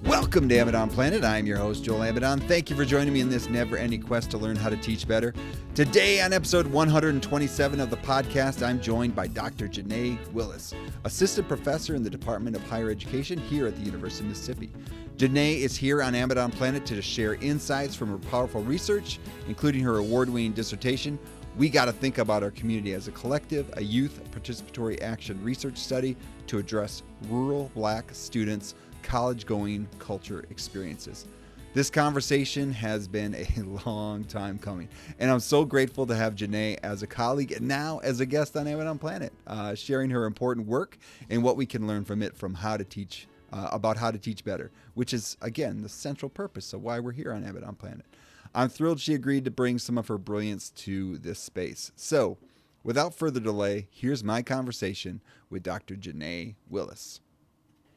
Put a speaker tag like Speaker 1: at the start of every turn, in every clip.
Speaker 1: Welcome to Abaddon Planet. I'm your host, Joel Abaddon. Thank you for joining me in this never-ending quest to learn how to teach better. Today on episode 127 of the podcast, I'm joined by Dr. Janae Willis, assistant professor in the Department of Higher Education here at the University of Mississippi. Janae is here on Abaddon Planet to share insights from her powerful research, including her award-winning dissertation, "We Got to Think About Our Community as a Collective, a Youth Participatory Action Research Study to Address Rural Black Students' College-Going Culture Experiences." This conversation has been a long time coming, and I'm so grateful to have Janae as a colleague and now as a guest on Abaddon Planet, sharing her important work and what we can learn from it from how to teach, about how to teach better, which is, again, the central purpose of why we're here on Abaddon Planet. I'm thrilled she agreed to bring some of her brilliance to this space. So, without further delay, here's my conversation with Dr. Janae Willis.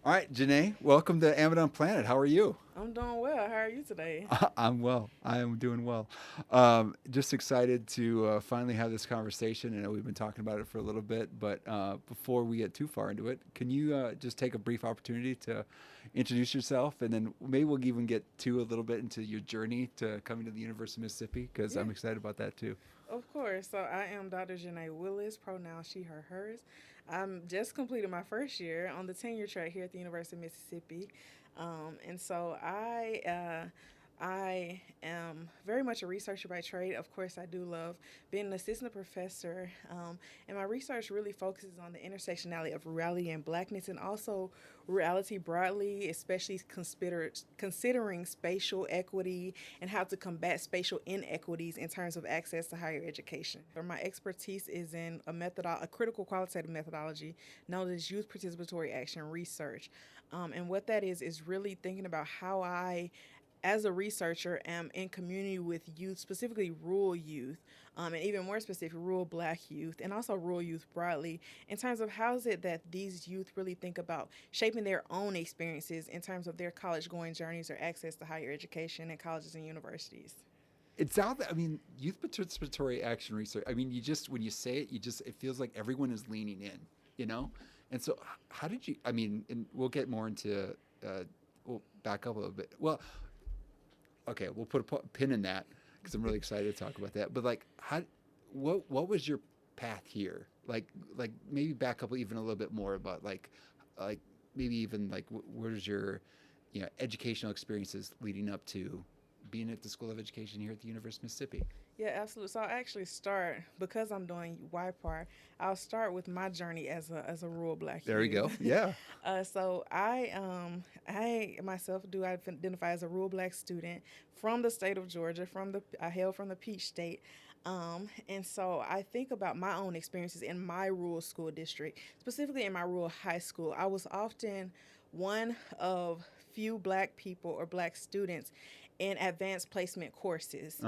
Speaker 1: All right, Janae, welcome to Abaddon Planet. How are you?
Speaker 2: I'm doing well. How are you today?
Speaker 1: I'm well. I am doing well. Just excited to finally have this conversation. I know we've been talking about it for a little bit, but before we get too far into it, can you just take a brief opportunity to introduce yourself, and then maybe we'll even get to a little bit into your journey to coming to the University of Mississippi, because I'm excited about that too.
Speaker 2: Of course. So I am Dr. Janae Willis, pronouns she, her, hers. I'm just completed my first year on the tenure track here at the University of Mississippi. And so I am very much a researcher by trade. Of course, I do love being an assistant professor. And my research really focuses on the intersectionality of rurality and Blackness, and also rurality broadly, especially considering spatial equity and how to combat spatial inequities in terms of access to higher education. My expertise is in a critical qualitative methodology known as youth participatory action research. And what that is really thinking about how I, as a researcher, am in community with youth, specifically rural youth, and even more specific, rural Black youth, and also rural youth broadly, in terms of how is it that these youth really think about shaping their own experiences in terms of their college-going journeys or access to higher education in colleges and universities.
Speaker 1: It sounds, youth participatory action research, when you say it, it feels like everyone is leaning in, you know? And so how did you, and we'll get more into, we'll back up a little bit. Well, okay, we'll put a pin in that because I'm really excited to talk about that. But what was your path here? Like maybe back up even a little bit more about like maybe even like where's your, educational experiences leading up to being at the School of Education here at the University of Mississippi?
Speaker 2: Yeah, absolutely. So I'll actually start, because I'm doing YPAR, I'll start with my journey as a rural Black
Speaker 1: There we
Speaker 2: youth.
Speaker 1: go. Yeah.
Speaker 2: So I myself do identify as a rural Black student from the state of Georgia. I hail from the Peach State. And so I think about my own experiences in my rural school district, specifically in my rural high school. I was often one of few Black people or Black students in advanced placement courses,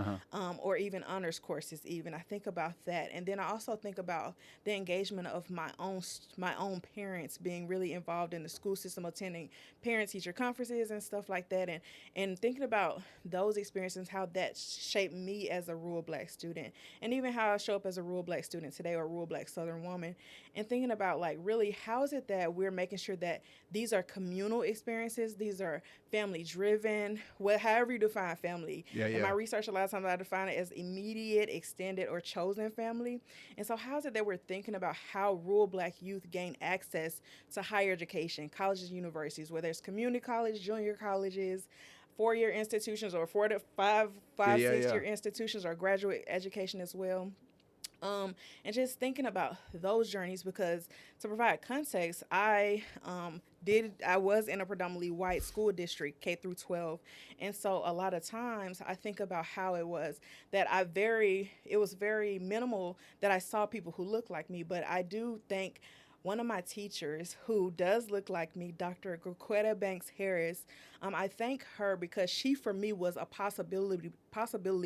Speaker 2: or even honors courses. Even I think about that, and then I also think about the engagement of my own parents being really involved in the school system, attending parent-teacher conferences and stuff like that, and thinking about those experiences, how that shaped me as a rural Black student, and even how I show up as a rural Black student today, or a rural Black Southern woman, and thinking about like really how is it that we're making sure that these are communal experiences, these are family-driven, however you define family. In my research, a lot of times I define it as immediate, extended, or chosen family. And so how is it that we're thinking about how rural Black youth gain access to higher education, colleges and universities, whether it's community college, junior colleges, four-year institutions, or 4 to 5, 6-year institutions, or graduate education as well. And just thinking about those journeys, because to provide context, I was in a predominantly white school district, K through 12, and so a lot of times I think about how it was that it was very minimal that I saw people who looked like me, but I do think one of my teachers who does look like me, Dr. Griquetta Banks Harris, I thank her because she, for me, was a possibility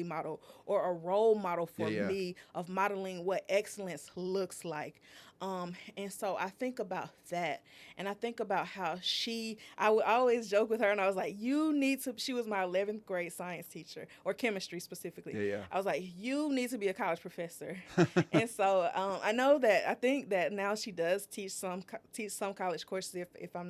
Speaker 2: model, or a role model for me of modeling what excellence looks like. And so I think about that, and I think about how I would always joke with her, and I was like, you need to, she was my 11th grade science teacher, or chemistry specifically.
Speaker 1: Yeah,
Speaker 2: I was like, you need to be a college professor.
Speaker 1: yeah.
Speaker 2: And so I think that now she does teach some college courses, if I'm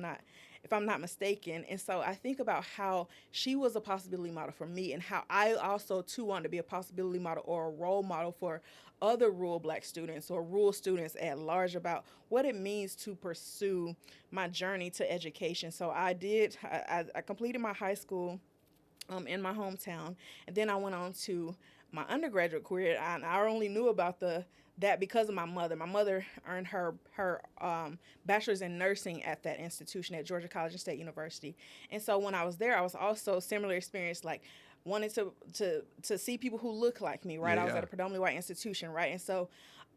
Speaker 2: not mistaken. And so I think about how she was a possibility model for me, and how I also too want to be a possibility model or a role model for other rural black students or rural students at large about what it means to pursue my journey to education. So I completed my high school in my hometown, and then I went on to my undergraduate career. I only knew about that because of my mother. My mother earned her bachelor's in nursing at that institution at Georgia College and State University, and so when I was there, I was also similar experience, like wanted to see people who look like me, right?
Speaker 1: Yeah,
Speaker 2: I was
Speaker 1: yeah.
Speaker 2: at a predominantly white institution, right?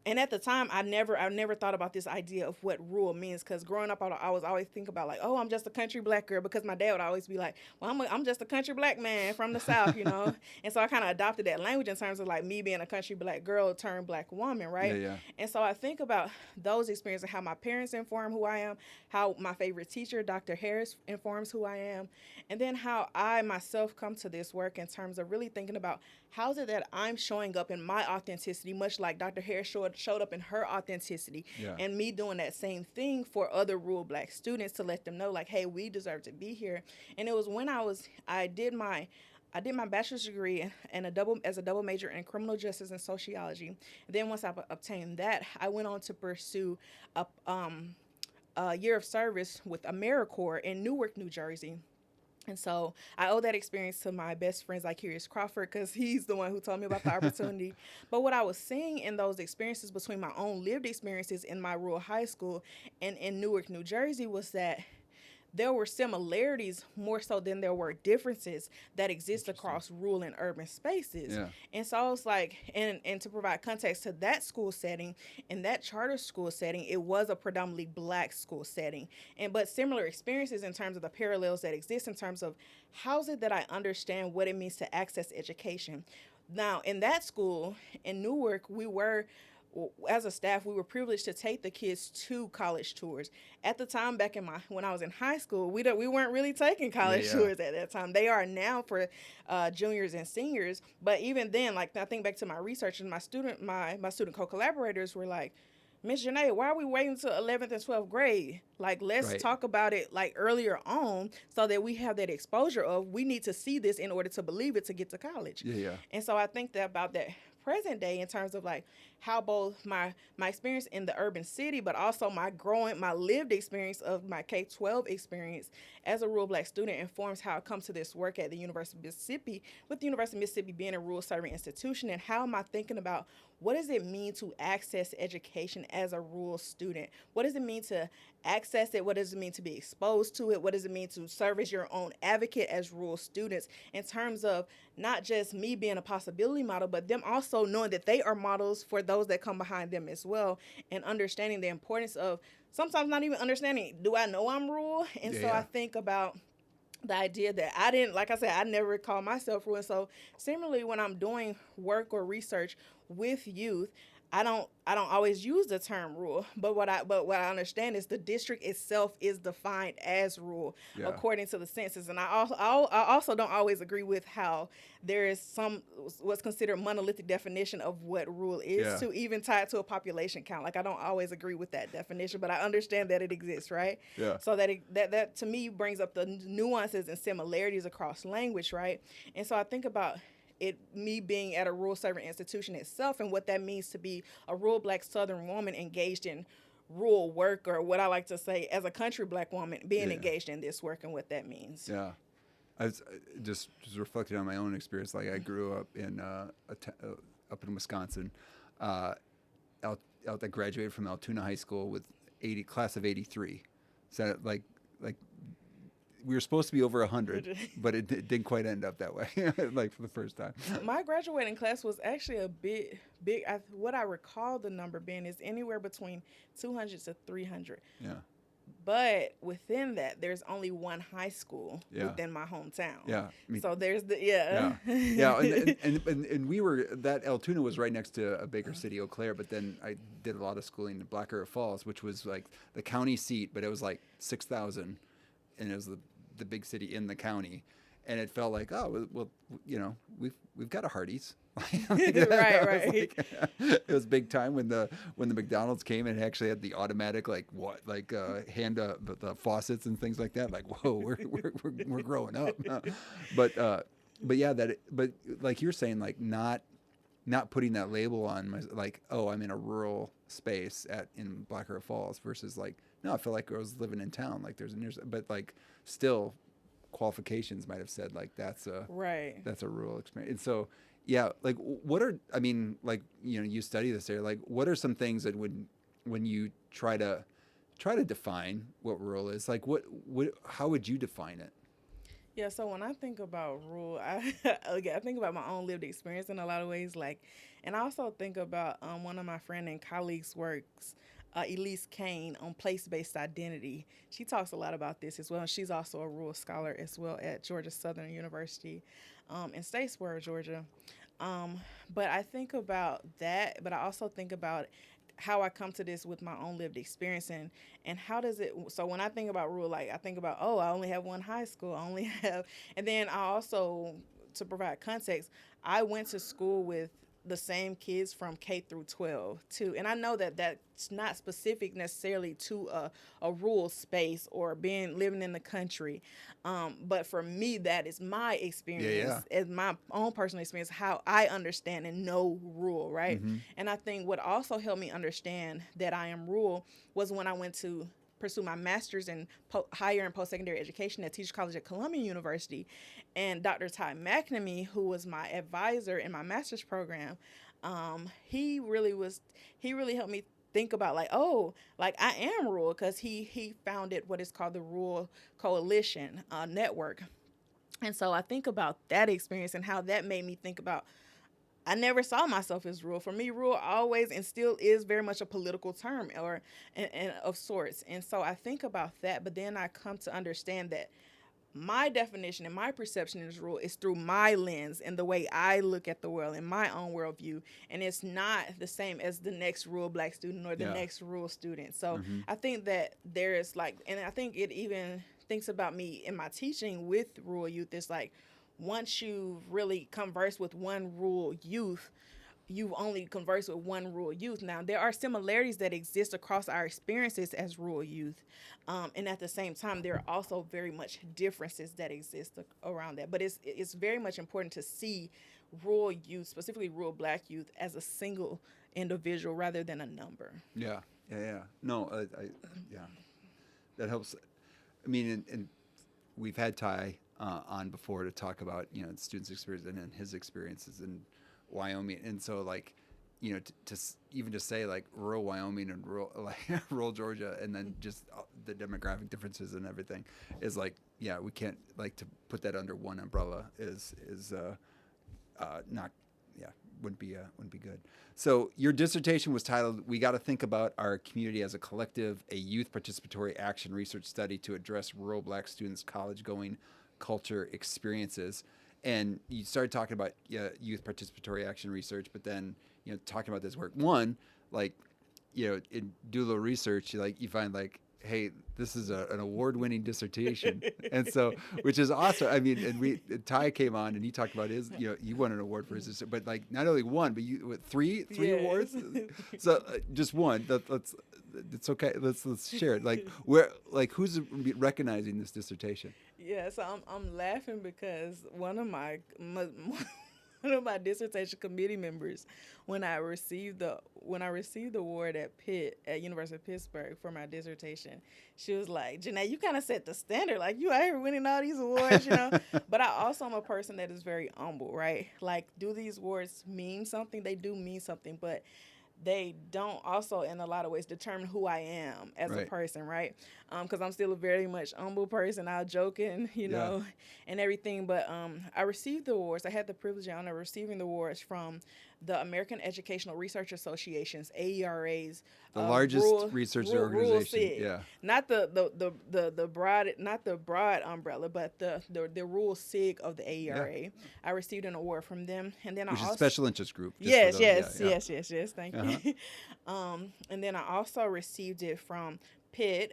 Speaker 2: And at the time, I never thought about this idea of what rural means, because growing up, I was always think about like, oh, I'm just a country black girl, because my dad would always be like, well, I'm just a country black man from the South, you know. And so I kind of adopted that language in terms of like me being a country black girl turned black woman,
Speaker 1: Yeah,
Speaker 2: right?
Speaker 1: yeah.
Speaker 2: And so I think about those experiences, how my parents inform who I am, how my favorite teacher, Dr. Harris, informs who I am, and then how I myself come to this work in terms of really thinking about how is it that I'm showing up in my authenticity, much like Dr. Harris showed up in her authenticity,
Speaker 1: Yeah.
Speaker 2: and me doing that same thing for other rural black students to let them know, like, hey, we deserve to be here. And it was when I did my bachelor's degree and as a double major in criminal justice and sociology. And then once I obtained that, I went on to pursue a year of service with AmeriCorps in Newark, New Jersey. And so I owe that experience to my best friend, Zacarias Crawford, because he's the one who told me about the opportunity. But what I was seeing in those experiences between my own lived experiences in my rural high school and in Newark, New Jersey, was that there were similarities more so than there were differences that exist across rural and urban spaces.
Speaker 1: Yeah.
Speaker 2: And so I was like, and to provide context to that school setting, in that charter school setting, it was a predominantly black school setting. But similar experiences in terms of the parallels that exist in terms of how's it that I understand what it means to access education. Now, in that school in Newark, as a staff, we were privileged to take the kids to college tours. At the time, back when I was in high school, we weren't really taking college tours at that time. They are now for juniors and seniors. But even then, like, I think back to my research, and my student co-collaborators were like, Miss Janae, why are we waiting until 11th and 12th grade? Like, let's
Speaker 1: Right.
Speaker 2: talk about it like earlier on, so that we have that exposure of, we need to see this in order to believe it to get to college.
Speaker 1: Yeah, yeah.
Speaker 2: And so I think that about that present day in terms of like how both my experience in the urban city, but also my lived experience of my K-12 experience as a rural black student informs how I come to this work at the University of Mississippi, with the University of Mississippi being a rural serving institution. And how am I thinking about what does it mean to access education as a rural student? What does it mean to access it? What does it mean to be exposed to it? What does it mean to serve as your own advocate as rural students, in terms of not just me being a possibility model, but them also knowing that they are models for those that come behind them as well, and understanding the importance of sometimes not even understanding, do I know I'm rural? And
Speaker 1: Yeah,
Speaker 2: so
Speaker 1: yeah.
Speaker 2: I think about the idea that like I said, I never call myself rural. And so similarly, when I'm doing work or research with youth, I don't always use the term rural, but what I understand is the district itself is defined as rural,
Speaker 1: Yeah.
Speaker 2: according to the census. And I also don't always agree with how there is what's considered monolithic definition of what rural is,
Speaker 1: Yeah.
Speaker 2: to even tie it to a population count. Like, I don't always agree with that definition, but I understand that it exists, right?
Speaker 1: Yeah.
Speaker 2: So that to me brings up the nuances and similarities across language, right? And so I think about me being at a rural serving institution itself, and what that means to be a rural black Southern woman engaged in rural work, or what I like to say as a country black woman being
Speaker 1: Yeah.
Speaker 2: engaged in this work, and what that means.
Speaker 1: Yeah. I was just reflecting on my own experience. Like, I grew up up in Wisconsin. I graduated from Altoona High School with class of 83. So like we were supposed to be over 100, but it didn't quite end up that way. Like, for the first time.
Speaker 2: My graduating class was actually a bit big. What I recall the number being is anywhere between 200 to 300.
Speaker 1: Yeah.
Speaker 2: But within that, there's only one high school
Speaker 1: Yeah.
Speaker 2: within my hometown.
Speaker 1: Yeah. I mean,
Speaker 2: So there's the
Speaker 1: yeah. Yeah. And we were, that Altoona was right next to a bigger city, Eau Claire. But then I did a lot of schooling in Black River Falls, which was like the county seat, but it was like 6,000, and it was the big city in the county. And it felt like, oh, well, you know, we've got a Hardee's.
Speaker 2: Right.
Speaker 1: It was big time when the McDonald's came and it actually had the automatic hand the faucets and things like that. Like, whoa, we're growing up. But yeah, but like you're saying, like not putting that label on my, like, oh, I'm in a rural space in Black River Falls versus like, no, I feel like I was living in town. Like there's but like still qualifications might have said like that's a rural experience. And so yeah, like what are, I mean, like, you know, you study this area, like what are some things that when you try to define what rural is, like what how would you define it?
Speaker 2: Yeah, so when I think about rural, I think about my own lived experience in a lot of ways. Like, and I also think about one of my friend and colleagues' works, Elise Kane, on place-based identity. She talks a lot about this as well, and she's also a rural scholar as well at Georgia Southern University in Statesboro, Georgia. But I think about that, but I also think about how I come to this with my own lived experience, and how does it, so when I think about rural, like I think about, oh, I only have one high school, I only have, and then I also, to provide context, I went to school with the same kids from K through 12 too. And I know that that's not specific necessarily to a rural space or living in the country. But for me, that is my experience, as my own personal experience, how I understand and know rural, right?
Speaker 1: Mm-hmm.
Speaker 2: And I think what also helped me understand that I am rural was when I went to pursue my master's in higher and post-secondary education at Teachers College at Columbia University. And Dr. Ty McNamee, who was my advisor in my master's program, he really helped me think about like, oh, like I am rural, because he founded what is called the Rural Coalition Network. And so I think about that experience and how that made me think about, I never saw myself as rural. For me, rural always and still is very much a political term and of sorts. And so I think about that, but then I come to understand that my definition and my perception as rural is through my lens and the way I look at the world and my own worldview. And it's not the same as the next rural Black student or the next rural student. So I think that there's like, and I think it even thinks about me in my teaching with rural youth. It's like, once you really converse with one rural youth, you've only conversed with one rural youth. Now, there are similarities that exist across our experiences as rural youth. And at the same time, there are also very much differences that exist around that. But it's very much important to see rural youth, specifically rural Black youth, as a single individual rather than a number.
Speaker 1: Yeah. No, yeah, that helps. I mean, and we've had Ty on before to talk about, you know, students' experience and his experiences in Wyoming, and so like, you know, to even just say like rural Wyoming and rural like rural Georgia, and then just the demographic differences and everything is like, yeah, we can't, like, to put that under one umbrella is not, yeah, wouldn't be good. So your dissertation was titled, "We Got to Think About Our Community as a Collective: A Youth Participatory Action Research Study to Address Rural Black Students' College-Going Culture Experiences." And you started talking about youth participatory action research, but then, you know, talking about this work. One, like, you know, do a little research, you find like, hey, this is an award-winning dissertation, and so, which is awesome. I mean, and Ty came on and he talked about his, you know, you won an award for his, but like not only one, but you what, three awards. So just one. It's okay. Let's share it. Like who's recognizing this dissertation?
Speaker 2: Yeah, so I'm laughing because one of my dissertation committee members, when I received the award at University of Pittsburgh for my dissertation, she was like, "Janae, you kind of set the standard. Like, you out here winning all these awards, you know." But I also am a person that is very humble, right? Like, do these awards mean something? They do mean something, but they don't also in a lot of ways determine who I am as a person, right? Because I'm still a very much humble person. I'll joke and, you know, and everything. But I received the awards. I had the privilege and honor of receiving the awards from the American Educational Research Association's AERA's
Speaker 1: The largest research
Speaker 2: rural
Speaker 1: organization.
Speaker 2: SIG,
Speaker 1: Yeah.
Speaker 2: not the broad, not the broad umbrella, but the rural SIG of the
Speaker 1: Yeah.
Speaker 2: AERA. I received an award from them, and then I
Speaker 1: Which is
Speaker 2: also
Speaker 1: special interest group. Just for
Speaker 2: yes,
Speaker 1: those.
Speaker 2: yes,
Speaker 1: Yeah.
Speaker 2: yes. Thank
Speaker 1: Uh-huh.
Speaker 2: you. And then I also received it from Pitt.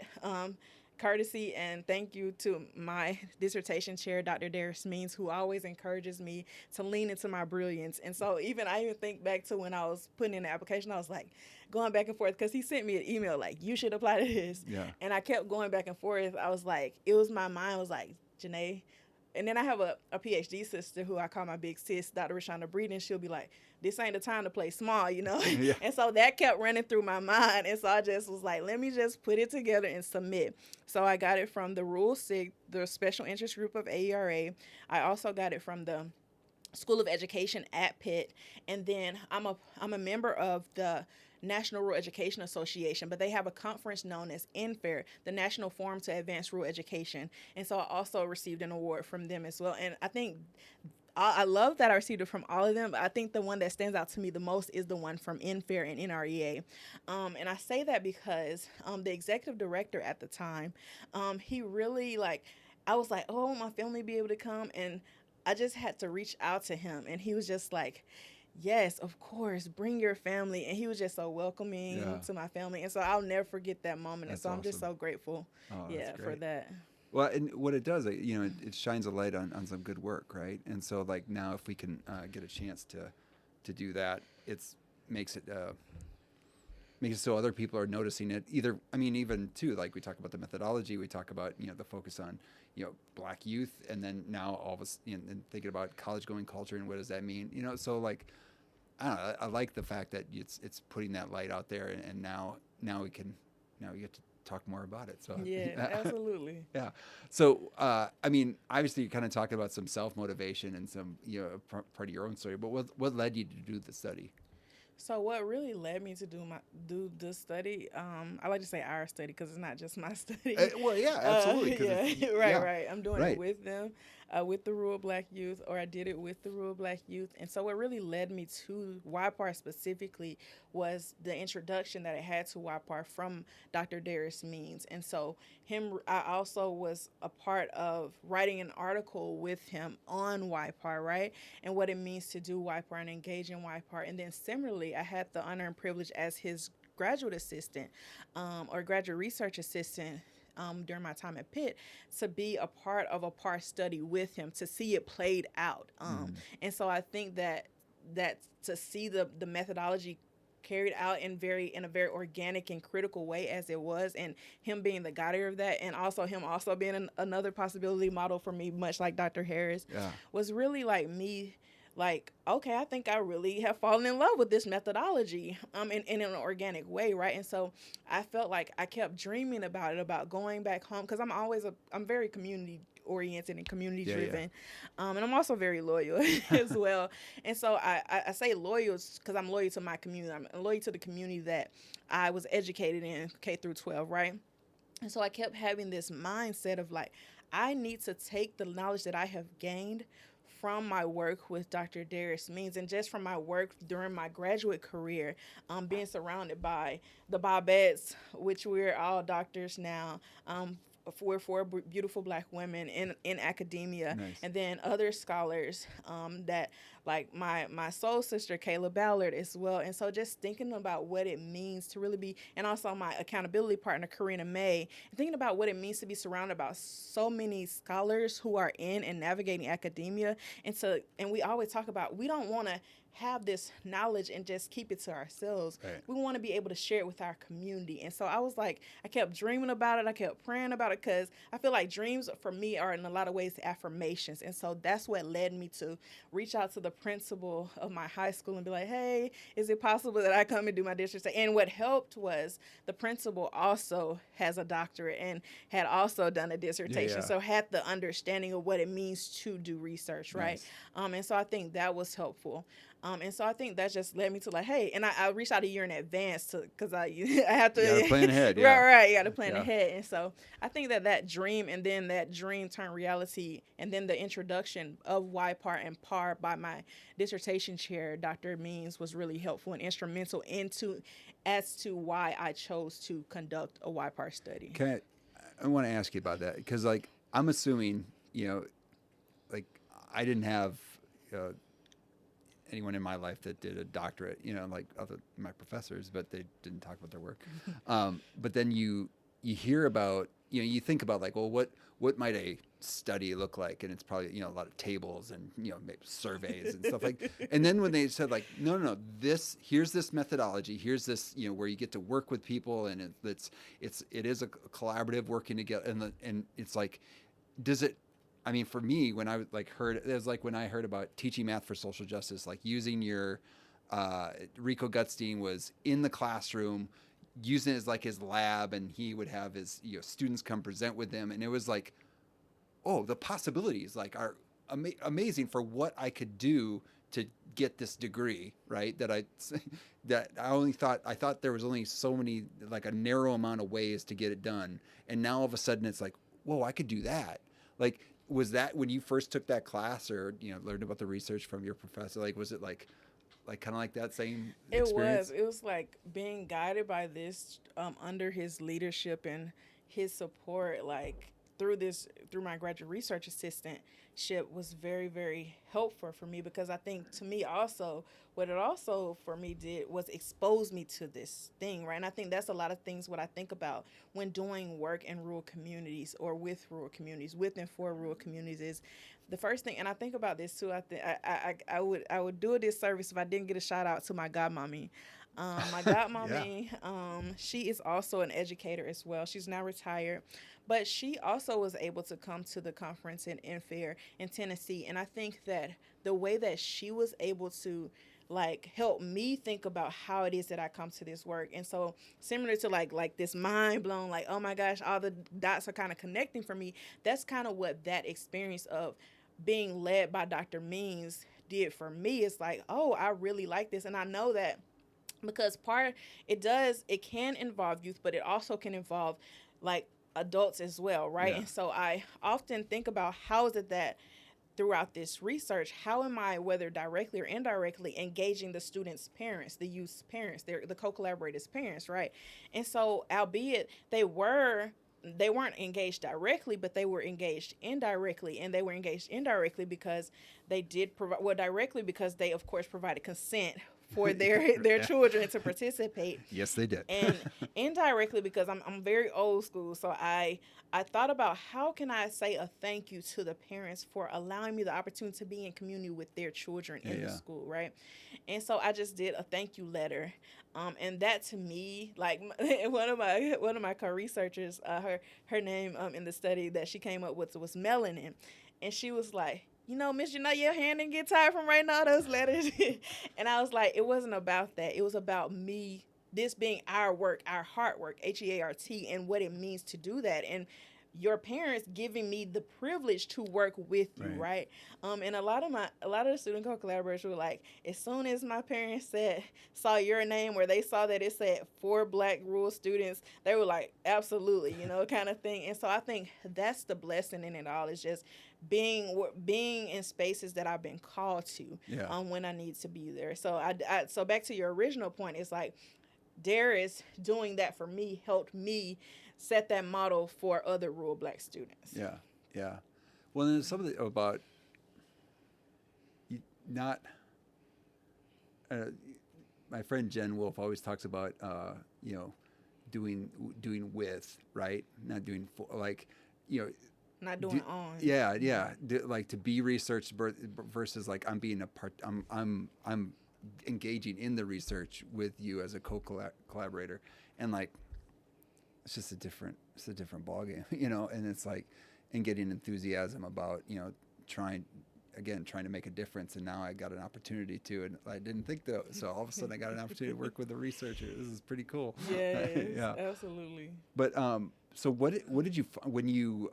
Speaker 2: Courtesy and thank you to my dissertation chair, Dr. Darius Means, who always encourages me to lean into my brilliance. And so I even think back to when I was putting in the application, I was like going back and forth because he sent me an email like, you should apply to this.
Speaker 1: Yeah.
Speaker 2: And I kept going back and forth. I was like, it was my mind was like, Janae. And then I have a PhD sister who I call my big sis, Dr. Rashonda Breeden, and she'll be like, this ain't the time to play small, you know?
Speaker 1: Yeah.
Speaker 2: And so that kept running through my mind. And so I just was like, let me just put it together and submit. So I got it from the Rural SIG, the special interest group of AERA. I also got it from the School of Education at Pitt. And then I'm a member of the National Rural Education Association, but they have a conference known as NFAIR, the National Forum to Advance Rural Education. And so I also received an award from them as well. And I think I love that I received it from all of them, but I think the one that stands out to me the most is the one from NFAIR and NREA. And I say that because the executive director at the time, he really I was like, oh, my family be able to come, and I just had to reach out to him, and he was just like, yes, of course, bring your family. And he was just so welcoming to my family. And so I'll never forget that moment.
Speaker 1: That's
Speaker 2: and so I'm just
Speaker 1: awesome.
Speaker 2: so grateful for that.
Speaker 1: Well, and what it does, it shines a light on some good work, right? And so, like, now if we can get a chance to do that, makes it so other people are noticing it. Even too, like we talk about the methodology, we talk about the focus on Black youth, and then now all of us and thinking about college going culture and what does that mean? So like I don't know. I like the fact that it's putting that light out there, and now we get to talk more about it. So
Speaker 2: yeah, absolutely.
Speaker 1: Yeah. So, obviously, you're kind of talking about some self-motivation and some, part of your own story. But what led you to do the study?
Speaker 2: So what really led me to do this study, I like to say our study because it's not just my study.
Speaker 1: Well, yeah, absolutely.
Speaker 2: Right. I'm doing it with them, with the rural Black youth, or I did it with the rural Black youth. And so what really led me to YPAR specifically was the introduction that I had to YPAR from Dr. Darius Means. And so I also was a part of writing an article with him on YPAR, right? And what it means to do YPAR and engage in YPAR. And then similarly, I had the honor and privilege as his graduate assistant or graduate research assistant during my time at Pitt to be a part of a PAR study with him, to see it played out. And so I think that to see the methodology carried out in a very organic and critical way as it was, and him being the guider of that, and also him also being another possibility model for me, much like Dr. Harris, was really like me. Like, okay, I think I really have fallen in love with this methodology in an organic way, right? And so I felt like I kept dreaming about it, about going back home, because I'm very community oriented and community driven. And I'm also very loyal as well. And so I say loyal because I'm loyal to my community. I'm loyal to the community that I was educated in, K through 12, right? And so I kept having this mindset of like, I need to take the knowledge that I have gained from my work with Dr. Darius Means, and just from my work during my graduate career, being surrounded by the Bobettes, which we're all doctors now, we're four beautiful Black women in academia.
Speaker 1: Nice.
Speaker 2: And then other scholars that, like my soul sister, Kayla Ballard, as well. And so just thinking about what it means to really be, and also my accountability partner, Karina May, thinking about what it means to be surrounded by so many scholars who are in and navigating academia. And we always talk about, we don't want to have this knowledge and just keep it to ourselves.
Speaker 1: Right.
Speaker 2: We want to be able to share it with our community. And so I was like, I kept dreaming about it. I kept praying about it, because I feel like dreams for me are in a lot of ways affirmations. And so that's what led me to reach out to the principal of my high school and be like, hey, is it possible that I come and do my district? And what helped was the principal also has a doctorate and had also done a dissertation. So had the understanding of what it means to do research, right?
Speaker 1: Nice.
Speaker 2: And so I think that was helpful. And so I think that just led me to like, hey, and I reached out a year in advance to, because I have to.
Speaker 1: You got to plan ahead.
Speaker 2: Right,
Speaker 1: Yeah.
Speaker 2: right. You got to plan
Speaker 1: Yeah.
Speaker 2: ahead. And so I think that dream, and then that dream turned reality, and then the introduction of Y-PAR and PAR by my dissertation chair, Dr. Means, was really helpful and instrumental as to why I chose to conduct a Y-PAR study.
Speaker 1: I want to ask you about that because, like, I'm assuming, like, I didn't have uh, anyone in my life that did a doctorate, like other my professors, but they didn't talk about their work. But then you hear about, you think about like, well, what might a study look like? And it's probably, a lot of tables and, maybe surveys and stuff like. And then when they said like, no, here's this methodology, here's this, where you get to work with people, and it is a collaborative working together, and it's like, does it? I mean, for me, when I heard, it was like when I heard about teaching math for social justice, like using your Rico Gutstein was in the classroom, using it as like his lab, and he would have his students come present with him, and it was like, oh, the possibilities like are amazing for what I could do to get this degree, right? That I thought there was only so many, like a narrow amount of ways to get it done, and now all of a sudden it's like, whoa, I could do that. Like, was that when you first took that class, or learned about the research from your professor? Like, was it like kind of like that same experience?
Speaker 2: It was like being guided by this, under his leadership and his support, like through my graduate research assistantship, was very, very helpful for me, because I think, to me also, what it also for me did was expose me to this thing, right? And I think that's a lot of things what I think about when doing work in rural communities, or with rural communities, with and for rural communities, is the first thing. And I think about this too. I would do a disservice if I didn't get a shout out to my godmommy. My godmommy, she is also an educator as well. She's now retired, but she also was able to come to the conference in Fair in Tennessee. And I think that the way that she was able to like help me think about how it is that I come to this work. And so similar to like this mind blown, like, oh my gosh, all the dots are kind of connecting for me. That's kind of what that experience of being led by Dr. Means did for me. It's like, oh, I really like this. And I know that because it can involve youth, but it also can involve like adults as well, right?
Speaker 1: Yeah.
Speaker 2: And so I often think about, how is it that throughout this research, how am I, whether directly or indirectly, engaging the students' parents, the youth's parents, the co-collaborators' parents, right? And so, albeit they weren't engaged directly, but they were engaged indirectly, and they were engaged indirectly because they did provide, well, directly because they of course provided consent for their children to participate.
Speaker 1: Yes, they did.
Speaker 2: And indirectly because I'm very old school, so I thought about, how can I say a thank you to the parents for allowing me the opportunity to be in community with their children in the school, right? And so I just did a thank you letter, and that to me, like, one of my co-researchers, her name in the study that she came up with was Melanin, and she was like, Miss, your hand didn't get tired from writing all those letters. And I was like, it wasn't about that. It was about me, this being our work, our heart work, HEART, and what it means to do that. And your parents giving me the privilege to work with you, right? And a lot of the student co-collaborators were like, as soon as my parents saw your name, or they saw that it said 4 Black rural students, they were like, absolutely, kind of thing. And so I think that's the blessing in it all, is just being in spaces that I've been called to, when I need to be there. So so back to your original point, it's like Darius doing that for me helped me set that model for other rural Black students.
Speaker 1: Yeah. Well, then something about not. My friend Jen Wolf always talks about doing with, right, not doing for, like,
Speaker 2: not doing on.
Speaker 1: Like to be researched versus like I'm being a part. I'm engaging in the research with you as a co-collaborator, and like it's just a different ballgame, and it's like, and getting enthusiasm about trying to make a difference, and now I got an opportunity to, and I didn't think that, so all of a sudden I got an opportunity to work with a researcher. This is pretty cool.
Speaker 2: Yes, yeah, absolutely.
Speaker 1: But so what did you when you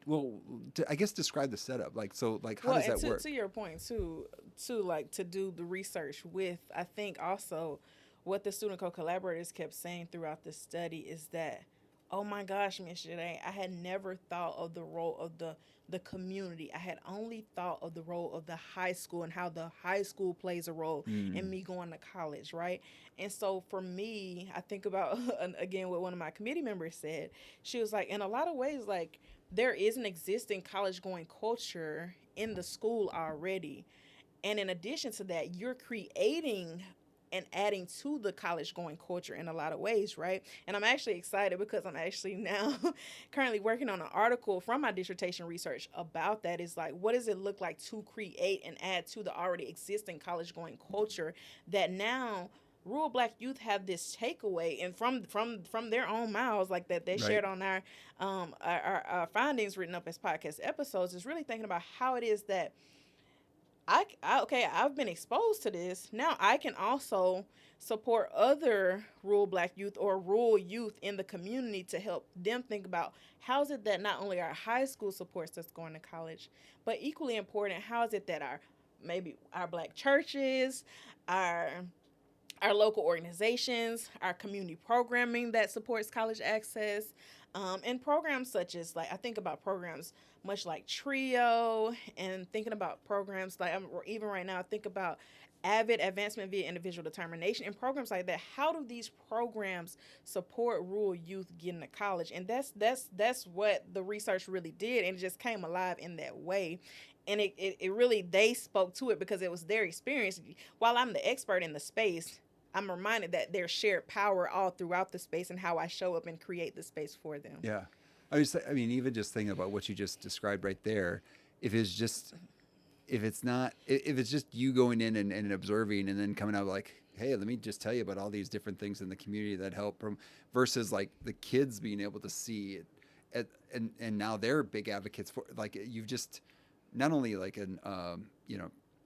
Speaker 1: well, I guess describe the setup. Like, so, like, how
Speaker 2: Well,
Speaker 1: does
Speaker 2: and
Speaker 1: that work?
Speaker 2: to your point too, like to do the research with, I think also what the student co-collaborators kept saying throughout the study is that, oh my gosh, Miss Janae, I had never thought of the role of the community. I had only thought of the role of the high school and how the high school plays a role in
Speaker 1: Mm,
Speaker 2: me going to college, right? And so for me, I think about again what one of my committee members said. She was like, in a lot of ways, like there is an existing college going culture in the school already. And in addition to that, you're creating and adding to the college going culture in a lot of ways, right? And I'm actually excited because I'm actually now currently working on an article from my dissertation research about that. Is like, what does it look like to create and add to the already existing college going culture that now rural black youth have this takeaway and from their own mouths, like that they
Speaker 1: right.
Speaker 2: shared on our findings written up as podcast episodes, is really thinking about how it is that okay, I've been exposed to this. Now I can also support other rural black youth or rural youth in the community to help them think about how is it that not only our high school supports us going to college, but equally important, how is it that our maybe our black churches, our local organizations, our community programming that supports college access, and programs such as, like, I think about programs much like Trio, and thinking about programs like even right now I think about Avid Advancement via Individual Determination and programs like that. How do these programs support rural youth getting to college? And that's what the research really did, and it just came alive in that way. And it really, they spoke to it because it was their experience. While I'm the expert in the space, I'm reminded that there's shared power all throughout the space and how I show up and create the space for them.
Speaker 1: Yeah. I mean, even just thinking about what you just described right there, if it's just, if it's just you going in and observing and then coming out like, hey, let me just tell you about all these different things in the community that help from, versus like the kids being able to see it. And now they're big advocates for, like, you've just not only like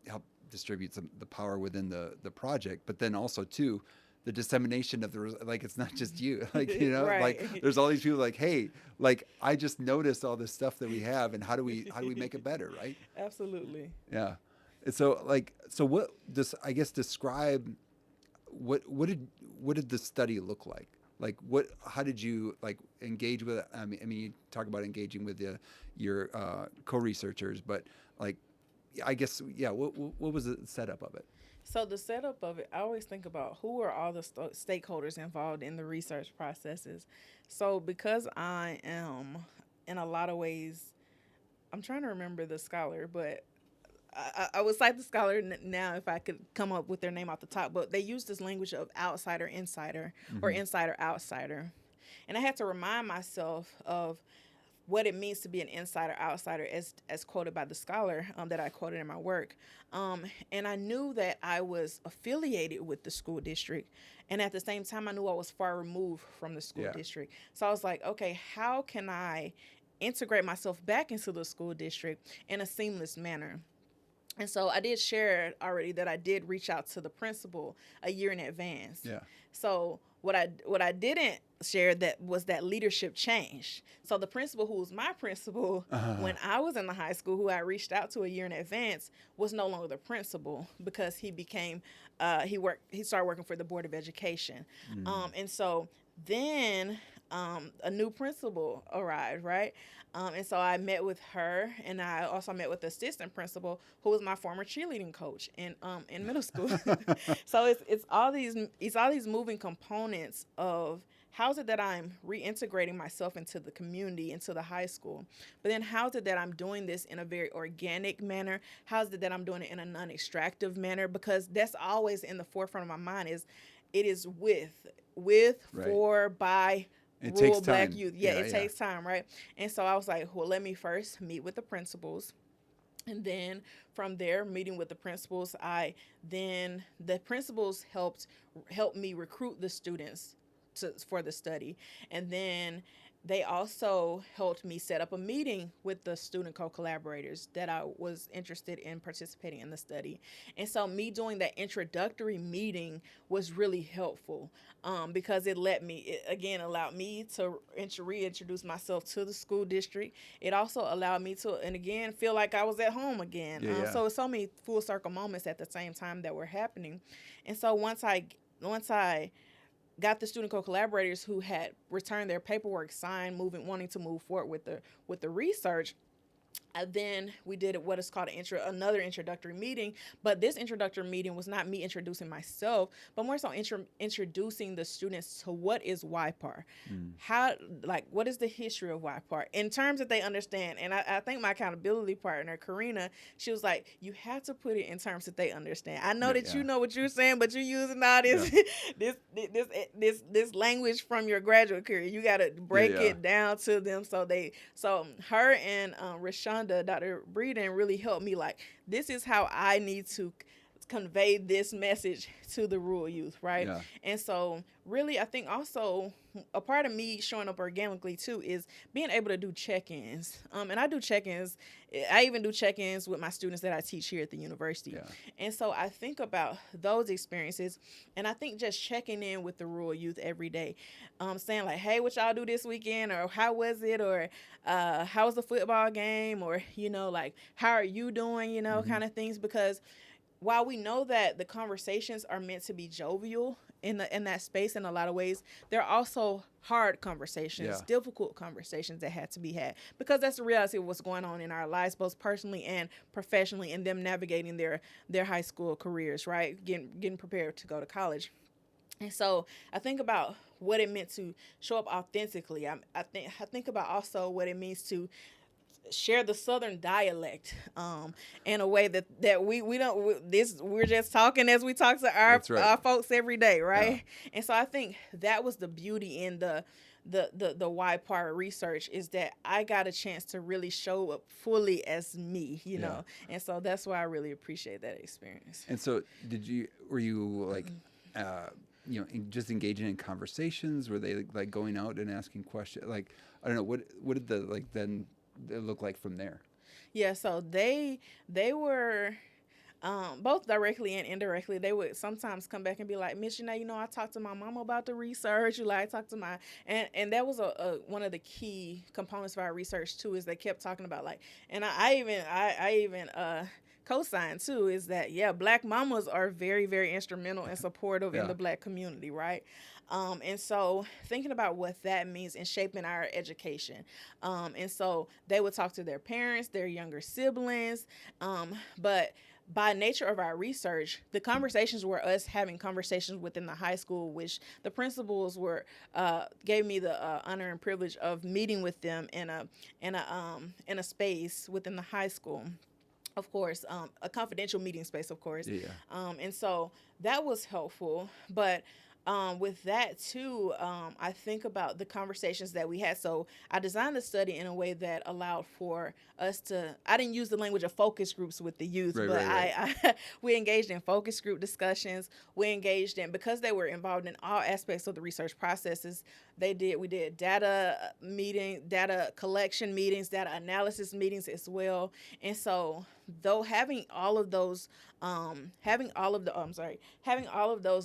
Speaker 1: help distribute the power within the project, but then also too the dissemination of like, it's not just you, like, like
Speaker 2: Right.
Speaker 1: there's all these people like, hey, like, I just noticed all this stuff that we have, and how do we make it better, right?
Speaker 2: Absolutely.
Speaker 1: Yeah. And so, like, so what this, I guess, describe what did the study look like? Like, how did you, like, engage with it? I mean, you talk about engaging with your co-researchers, but, like, I guess, yeah, what was the setup of it?
Speaker 2: So the setup of it, I always think about who are all the stakeholders involved in the research processes. So because I am, in a lot of ways, I'm trying to remember the scholar, but I would cite the scholar now if I could come up with their name off the top. But they use this language of outsider insider or
Speaker 1: Mm-hmm.
Speaker 2: insider outsider, and I had to remind myself of what it means to be an insider outsider, as quoted by the scholar, that I quoted in my work. And I knew that I was affiliated with the school district, and at the same time I knew I was far removed from the school
Speaker 1: Yeah.
Speaker 2: district. So I was like, okay, how can I integrate myself back into the school district in a seamless manner? And so I did share already that I did reach out to the principal a year in advance.
Speaker 1: Yeah.
Speaker 2: So what I didn't share that was that leadership changed. So the principal, who was my principal
Speaker 1: Uh,
Speaker 2: when I was in the high school, who I reached out to a year in advance, was no longer the principal because he became he started working for the Board of Education.
Speaker 1: mm,
Speaker 2: And so then a new principal arrived, right? And so I met with her, and I also met with the assistant principal, who was my former cheerleading coach in middle school. So it's all these moving components of how is it that I'm reintegrating myself into the community, into the high school, but then how is it that I'm doing this in a very organic manner? How is it that I'm doing it in a non-extractive manner? Because that's always in the forefront of my mind. It is with,
Speaker 1: right.
Speaker 2: for, by
Speaker 1: It takes
Speaker 2: rural black
Speaker 1: time.
Speaker 2: youth. Yeah,
Speaker 1: Yeah.
Speaker 2: it
Speaker 1: Yeah.
Speaker 2: takes time, right? And so I was like, well, let me first meet with the principals. And then from there, meeting with the principals, the principals helped me recruit the students for the study. And then they also helped me set up a meeting with the student co-collaborators that I was interested in participating in the study. And so me doing that introductory meeting was really helpful, because it again allowed me to reintroduce myself to the school district. It also allowed me to, and again, feel like I was at home again.
Speaker 1: Yeah, yeah.
Speaker 2: So it's so many full circle moments at the same time that were happening. And so once I got the student co-collaborators who had returned their paperwork signed, wanting to move forward with the research, then we did what is called another introductory meeting. But this introductory meeting was not me introducing myself, but more so introducing the students to what is YPAR, how, like, what is the history of YPAR in terms that they understand. And I think my accountability partner, Karina, she was like, you have to put it in terms that they understand. I know that you know what you're saying, but you're using all this this language from your graduate career. You got to break it down to them. So her and Rashonda, Dr. Breeden, really helped me, like, this is how I need to convey this message to the rural youth, right?
Speaker 1: Yeah.
Speaker 2: And so really, I think also a part of me showing up organically too is being able to do check-ins. And I do check-ins. I even do check-ins with my students that I teach here at the university.
Speaker 1: Yeah.
Speaker 2: And so I think about those experiences, and I think just checking in with the rural youth every day, saying like, hey, what y'all do this weekend, or how was it, or how was the football game, or, like, how are you doing, kind of things. Because while we know that the conversations are meant to be jovial in that space in a lot of ways, there are also hard conversations, difficult conversations that had to be had, because that's the reality of what's going on in our lives, both personally and professionally, and them navigating their high school careers, right? Getting prepared to go to college. And so I think about what it meant to show up authentically. I think about also what it means to share the Southern dialect, in a way that we're just talking as we talk to our folks every day, right? Yeah. And so I think that was the beauty in the YPAR research, is that I got a chance to really show up fully as me, know. And so that's why I really appreciate that experience.
Speaker 1: And so were you like just engaging in conversations? Were they like going out and asking questions? Like, I don't know, what did then it look like from there?
Speaker 2: Yeah, so they were both directly and indirectly. They would sometimes come back and be like, Miss, I talked to my mama about the research. I talked to my and that was one of the key components of our research too, is they kept talking about, like, and I even co-sign too, is that Black mamas are very, very instrumental and supportive in the Black community, right? And so thinking about what that means in shaping our education. And so they would talk to their parents, their younger siblings, but by nature of our research, the conversations were us having conversations within the high school, which the principals gave me the honor and privilege of meeting with them in a space within the high school. Of course, a confidential meeting space, of course.
Speaker 1: Yeah.
Speaker 2: And so that was helpful. But with that too, I think about the conversations that we had. So I designed the study in a way that allowed for us to, I didn't use the language of focus groups with the youth, but we engaged in focus group discussions. We engaged in, because they were involved in all aspects of the research processes, we did data collection meetings, data analysis meetings as well. And so though having all of those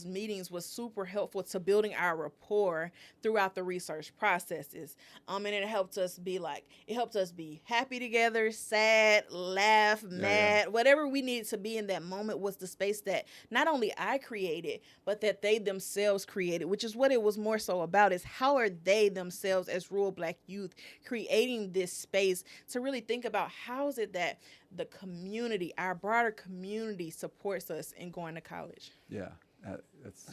Speaker 2: meetings was super helpful to building our rapport throughout the research processes. And it helped us be happy together, sad, laugh, mad, whatever we needed to be in that moment was the space that not only I created, but that they themselves created, which is what it was more so about, is how are they themselves as rural Black youth creating this space to really think about how is it that the community, our broader community, supports us in going to college.
Speaker 1: Yeah, that's.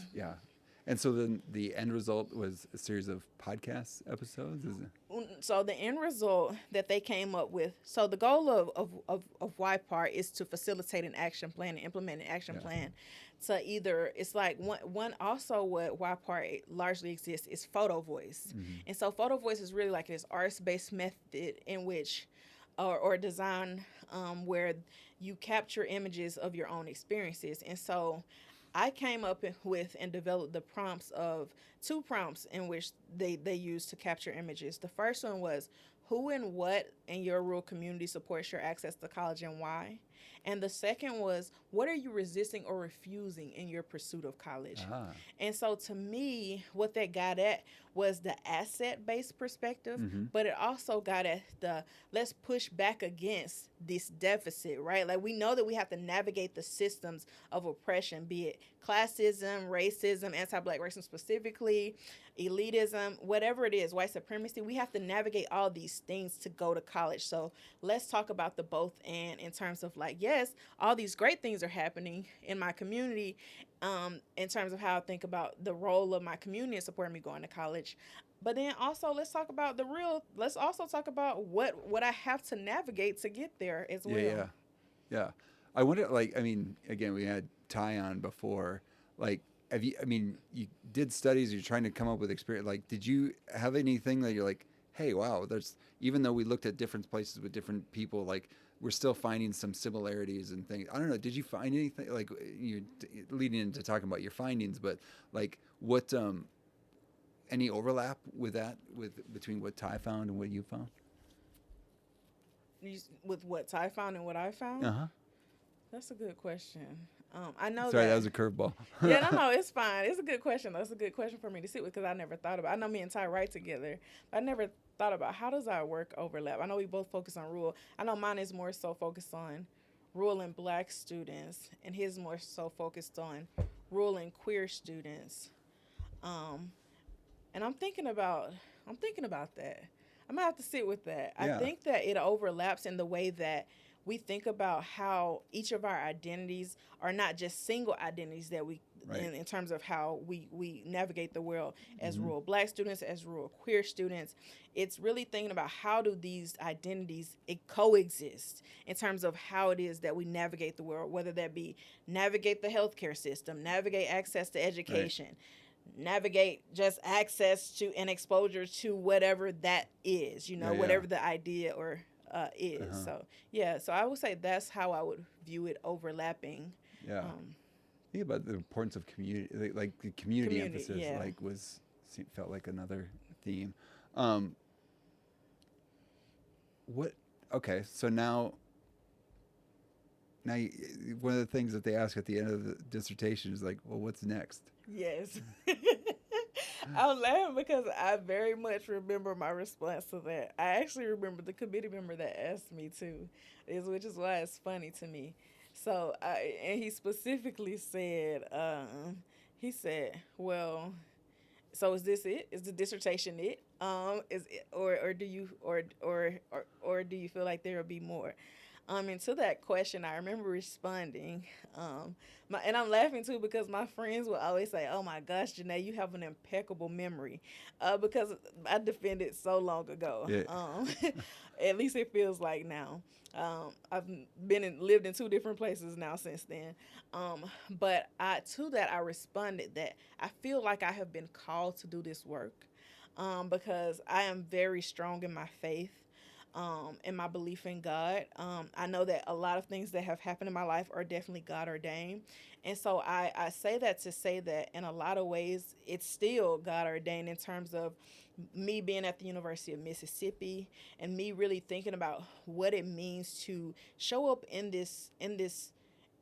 Speaker 1: And so then the end result was a series of podcast episodes, is it?
Speaker 2: So the end result that they came up with, so the goal of YPAR is to facilitate an action plan and implement an action plan. So it's like one also what YPAR largely exists is photo voice. Mm-hmm. And so photo voice is really like this arts-based method in which or design where you capture images of your own experiences. And so I came up with and developed the prompts of two prompts in which they use to capture images. The first one was who and what in your rural community supports your access to college and why. And the second was what are you resisting or refusing in your pursuit of college?
Speaker 1: Ah.
Speaker 2: And so to me, what that got at was the asset based perspective,
Speaker 1: Mm-hmm.
Speaker 2: but it also got at the let's push back against this deficit, right? Like we know that we have to navigate the systems of oppression, be it classism, racism, anti black racism specifically, elitism, whatever it is, white supremacy. We have to navigate all these things to go to college. So let's talk about the both and in terms of like, yes, all these great things are happening in my community. In terms of how I think about the role of my community in supporting me going to college, but then also let's talk about the real. Let's also talk about what I have to navigate to get there as
Speaker 1: Yeah,
Speaker 2: well.
Speaker 1: yeah, yeah. I wonder, like, I mean, again, we had Ty on before. Like, have you? I mean, you did studies. You're trying to come up with experience. Like, did you have anything that you're like, hey, wow, there's even though we looked at different places with different people, like we're still finding some similarities and things. I don't know. Did you find anything like you leading into talking about your findings, but like what any overlap with that with between what Ty found and what you found?
Speaker 2: With what Ty found and what I
Speaker 1: Uh
Speaker 2: found?
Speaker 1: huh.
Speaker 2: That's a good question. I know
Speaker 1: Sorry, that
Speaker 2: that.
Speaker 1: was a curveball.
Speaker 2: Yeah, no, no, it's fine. It's a good question. That's a good question for me to sit with because I never thought about. I know me and Ty write together, but I never thought about how does our work overlap. I know we both focus on rural. I know mine is more so focused on rural and black students, and his more so focused on rural and queer students. Um, and I'm thinking about that. I'm gonna have to sit with that. I
Speaker 1: Yeah.
Speaker 2: think that it overlaps in the way that we think about how each of our identities are not just single identities that we
Speaker 1: Right.
Speaker 2: in terms of how we navigate the world as
Speaker 1: Mm-hmm.
Speaker 2: rural black students, as rural queer students. It's really thinking about how do these identities coexist in terms of how it is that we navigate the world, whether that be navigate the healthcare system, navigate access to
Speaker 1: Right.
Speaker 2: education, navigate just access to and exposure to whatever that is,
Speaker 1: Yeah. Yeah.
Speaker 2: whatever the idea or
Speaker 1: Uh
Speaker 2: is.
Speaker 1: huh.
Speaker 2: So yeah, so I would say that's how I would view it overlapping.
Speaker 1: Yeah.
Speaker 2: Um,
Speaker 1: Think about the importance of community, like the community
Speaker 2: community,
Speaker 1: emphasis,
Speaker 2: yeah.
Speaker 1: like felt like another theme. Um, what? Okay, so now one of the things that they ask at the end of the dissertation is like, well, what's next?
Speaker 2: Yes. I'm laughing because I very much remember my response to that. I actually remember the committee member that asked me too, which is why it's funny to me. So, and he specifically said, he said, well, so is this it? Is the dissertation it? Is it, or do you or do you feel like there will be more? And to that question, I remember responding, and I'm laughing too because my friends will always say, "Oh my gosh, Janae, you have an impeccable memory," because I defended so long ago.
Speaker 1: Yeah.
Speaker 2: At least it feels like now. I've lived in two different places now since then. But to that I responded that I feel like I have been called to do this work, because I am very strong in my faith, in my belief in God. I know that a lot of things that have happened in my life are definitely God ordained. And so I say that to say that in a lot of ways, it's still God ordained in terms of me being at the University of Mississippi and me really thinking about what it means to show up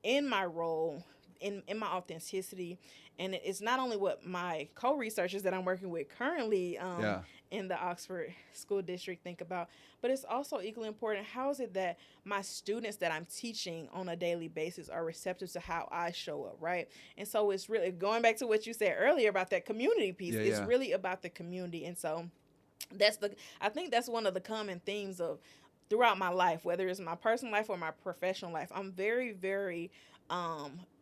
Speaker 2: in my role, in my authenticity. And it's not only what my co-researchers that I'm working with currently,
Speaker 1: Yeah.
Speaker 2: in the Oxford School District think about, but it's also equally important how is it that my students that I'm teaching on a daily basis are receptive to how I show up, right? And so it's really going back to what you said earlier about that community piece.
Speaker 1: Yeah.
Speaker 2: It's
Speaker 1: Yeah.
Speaker 2: really about the community. And so I think that's one of the common themes of throughout my life, whether it's my personal life or my professional life. I'm very, very,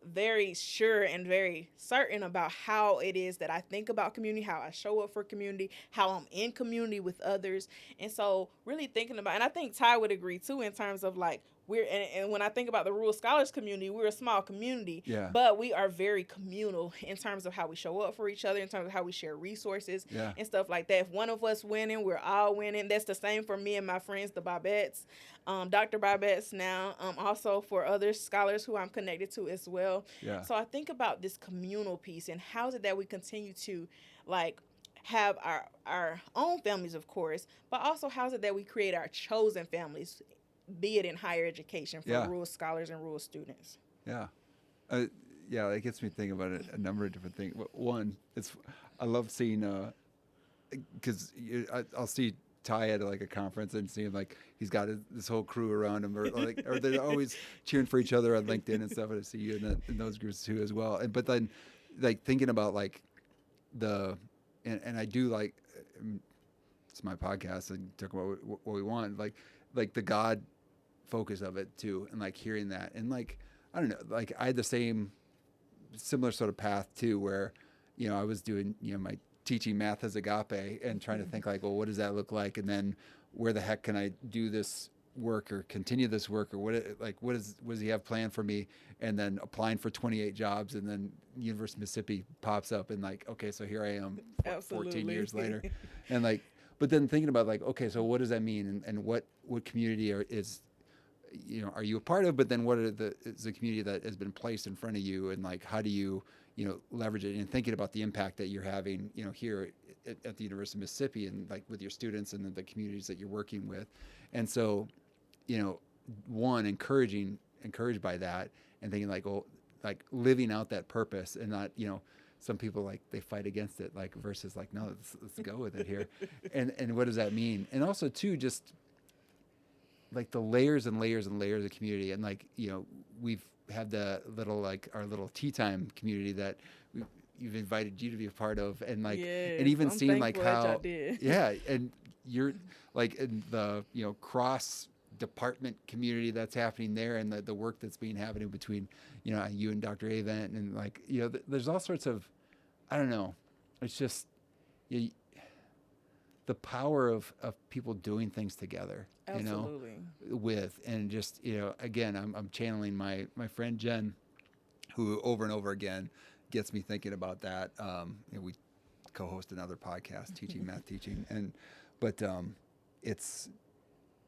Speaker 2: very sure and very certain about how it is that I think about community, how I show up for community, how I'm in community with others. And so really thinking about, and I think Ty would agree too, in terms of like, and when I think about the Rural Scholars community, we're a small community,
Speaker 1: Yeah.
Speaker 2: but we are very communal in terms of how we show up for each other, in terms of how we share resources
Speaker 1: Yeah.
Speaker 2: and stuff like that. If one of us winning, we're all winning. That's the same for me and my friends, the Bobettes, Dr. Bobettes now, also for other scholars who I'm connected to as well.
Speaker 1: Yeah.
Speaker 2: So I think about this communal piece and how is it that we continue to like have our own families, of course, but also how is it that we create our chosen families, be it in higher education for
Speaker 1: Yeah.
Speaker 2: rural scholars and rural students.
Speaker 1: Yeah. Yeah, it gets me thinking about a number of different things. One, I love seeing, because I'll see Ty at like a conference and see him like he's got this whole crew around him, or they're always cheering for each other on LinkedIn and stuff. And I see you in those groups too as well. But then, like thinking about like and I do like it's my podcast and talk about what we want, like the God focus of it too, and like hearing that, and like I don't know, like I had the similar sort of path too, where I was doing my teaching math as agape and trying to think like, well, what does that look like, and then where the heck can I do this work or continue this work, or what does he have planned for me, and then applying for 28 jobs, and then University of Mississippi pops up, and like, okay, so here I am 14 years later, and like, but then thinking about like, okay, so what does that mean, and what community are you a part of, but then what is the community that has been placed in front of you, and like how do you leverage it, and thinking about the impact that you're having here at the University of Mississippi, and like with your students and the communities that you're working with. And so one, encouraged by that, and thinking like, oh, like living out that purpose, and not some people like they fight against it, like versus like, no, let's go with it here. and what does that mean? And also too, just like the layers and layers and layers of community, and like we've had the little like our little tea time community that you've invited you to be a part of, and like
Speaker 2: yes,
Speaker 1: and even
Speaker 2: I'm
Speaker 1: seeing like how
Speaker 2: did.
Speaker 1: yeah, and you're like in the cross department community that's happening there, and the work that's being happening between you and Dr. Avent, and like there's all sorts of, I don't know, it's just the power of people doing things together.
Speaker 2: Absolutely.
Speaker 1: With, and just again, I'm channeling my friend Jen, who over and over again gets me thinking about that. We co-host another podcast, Teaching Math Teaching, but it's,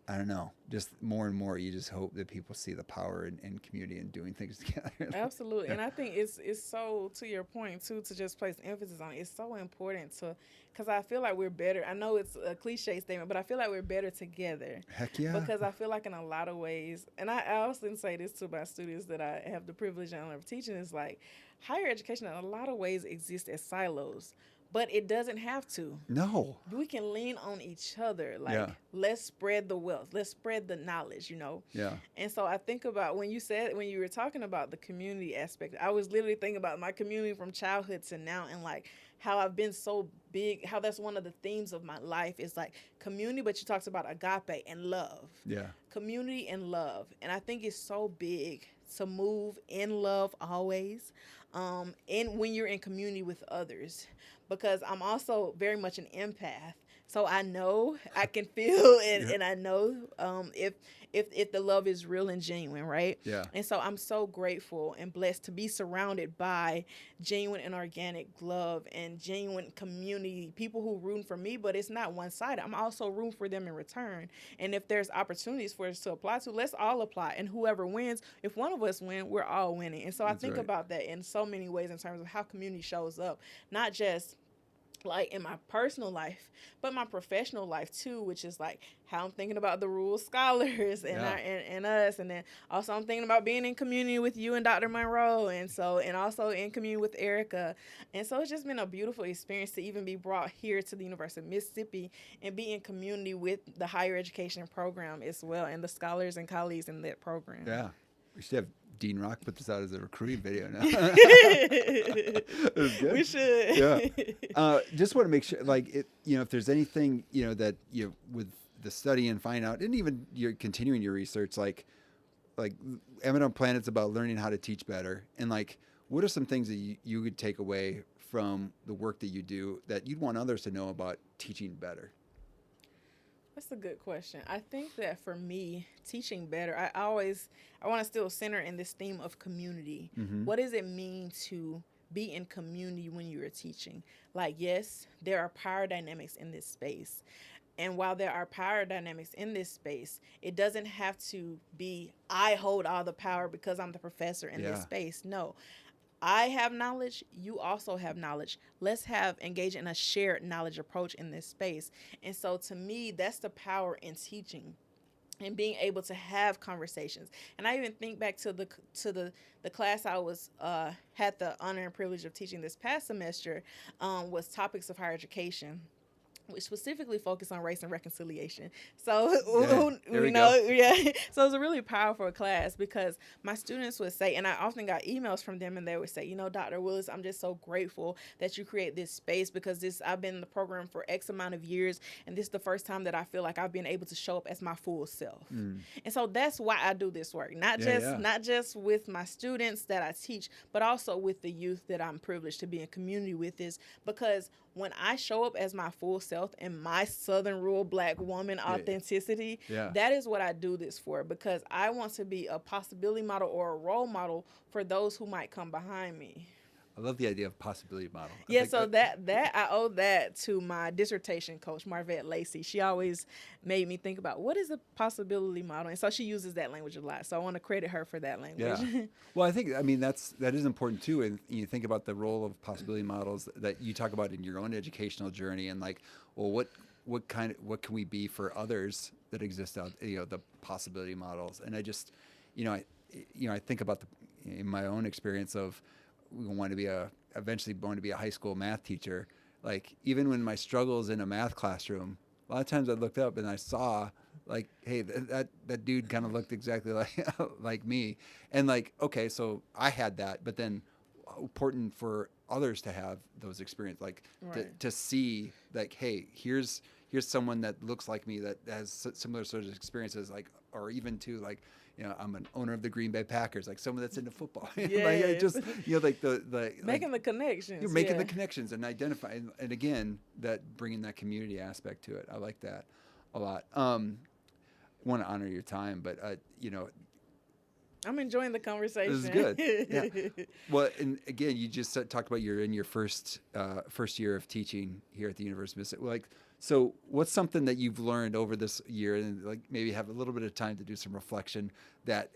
Speaker 1: I don't know, just more and more you just hope that people see the power in community and doing things together.
Speaker 2: Absolutely. Yeah. And I think it's so, to your point too, to just place emphasis on it, it's so important because I feel like we're better. I know it's a cliche statement, but I feel like we're better together.
Speaker 1: Heck yeah.
Speaker 2: Because I feel like in a lot of ways, and I often say this to my students that I have the privilege and honor of teaching, is like higher education in a lot of ways exists as silos. But it doesn't have to.
Speaker 1: No.
Speaker 2: We can lean on each other. Like, let's spread the wealth. Let's spread the knowledge,
Speaker 1: Yeah.
Speaker 2: And so I think about when you were talking about the community aspect, I was literally thinking about my community from childhood to now, and like how I've been so big, how that's one of the themes of my life is like community, but you talked about agape and love.
Speaker 1: Yeah.
Speaker 2: Community and love. And I think it's so big to move in love always, and when you're in community with others. Because I'm also very much an empath, so I know I can feel and I know if the love is real and genuine, right?
Speaker 1: Yeah.
Speaker 2: And so I'm so grateful and blessed to be surrounded by genuine and organic love and genuine community, people who root for me, but it's not one-sided. I'm also rooting for them in return. And if there's opportunities for us to apply to, let's all apply. And whoever wins, if one of us win, we're all winning. And so I think about that in so many ways in terms of how community shows up, not just like in my personal life, but my professional life too, which is like how I'm thinking about the rural scholars and and us, and then also I'm thinking about being in community with you and Dr. Monroe, and also in community with Erica, and so it's just been a beautiful experience to even be brought here to the University of Mississippi and be in community with the higher education program as well, and the scholars and colleagues in that program.
Speaker 1: Yeah, we should have Dean Rock put this out as a recruiting video now.
Speaker 2: We should.
Speaker 1: Yeah. Just want to make sure, like, if there's anything, that with the study and find out, and even you're continuing your research, like Emmett on Planet's about learning how to teach better. And like, what are some things that you would take away from the work that you do that you'd want others to know about teaching better?
Speaker 2: That's a good question. I think that for me, teaching better, I want to still center in this theme of community.
Speaker 1: Mm-hmm.
Speaker 2: What does it mean to be in community when you are teaching? Like, yes, there are power dynamics in this space. And while there are power dynamics in this space, it doesn't have to be I hold all the power because I'm the professor in this
Speaker 1: Yeah.
Speaker 2: space. No, I have knowledge, you also have knowledge. Let's have engage in a shared knowledge approach in this space. And so to me, that's the power in teaching and being able to have conversations. And I even think back to the class I was had the honor and privilege of teaching this past semester, was topics of higher education. We specifically focus on race and reconciliation. So,
Speaker 1: Yeah. There we go.
Speaker 2: yeah. So it was a really powerful class because my students would say, and I often got emails from them, and they would say, Dr. Willis, I'm just so grateful that you create this space because I've been in the program for X amount of years, and this is the first time that I feel like I've been able to show up as my full self.
Speaker 1: Mm.
Speaker 2: And so that's why I do this work,
Speaker 1: Yeah.
Speaker 2: not just with my students that I teach, but also with the youth that I'm privileged to be in community with. Is because when I show up as my full self and my Southern rural Black woman authenticity,
Speaker 1: Yeah.
Speaker 2: that is what I do this for, because I want to be a possibility model or a role model for those who might come behind me.
Speaker 1: I love the idea of possibility model.
Speaker 2: Yeah, so that I owe that to my dissertation coach, Marvette Lacey. She always made me think about what is a possibility model, and so she uses that language a lot. So I want to credit her for that language.
Speaker 1: Yeah. Well, I think that is important too. And you think about the role of possibility models that you talk about in your own educational journey, and like, well, what can we be for others that exist out, the possibility models. And I just, I think about in my own experience of eventually going to be a high school math teacher. Like, even when my struggles in a math classroom, a lot of times I looked up and I saw, like, hey, that dude kind of looked exactly like me. And like, okay, so I had that, but then important for others to have those experiences, like
Speaker 2: Right.
Speaker 1: to see, like, hey, here's someone that looks like me that has similar sort of experiences, like, or even to, like, I'm an owner of the Green Bay Packers, like someone that's into football. Like, I
Speaker 2: Yes.
Speaker 1: just, like the
Speaker 2: Making the connections.
Speaker 1: you're making
Speaker 2: yeah.
Speaker 1: the connections and identifying, and again, that bringing that community aspect to it. I like that a lot. Want to honor your time, but
Speaker 2: I'm enjoying the conversation.
Speaker 1: this is good. Yeah. Well, and again, you just talked about you're in your first year of teaching here at the University of Mississippi. Like, so what's something that you've learned over this year, and like maybe have a little bit of time to do some reflection, that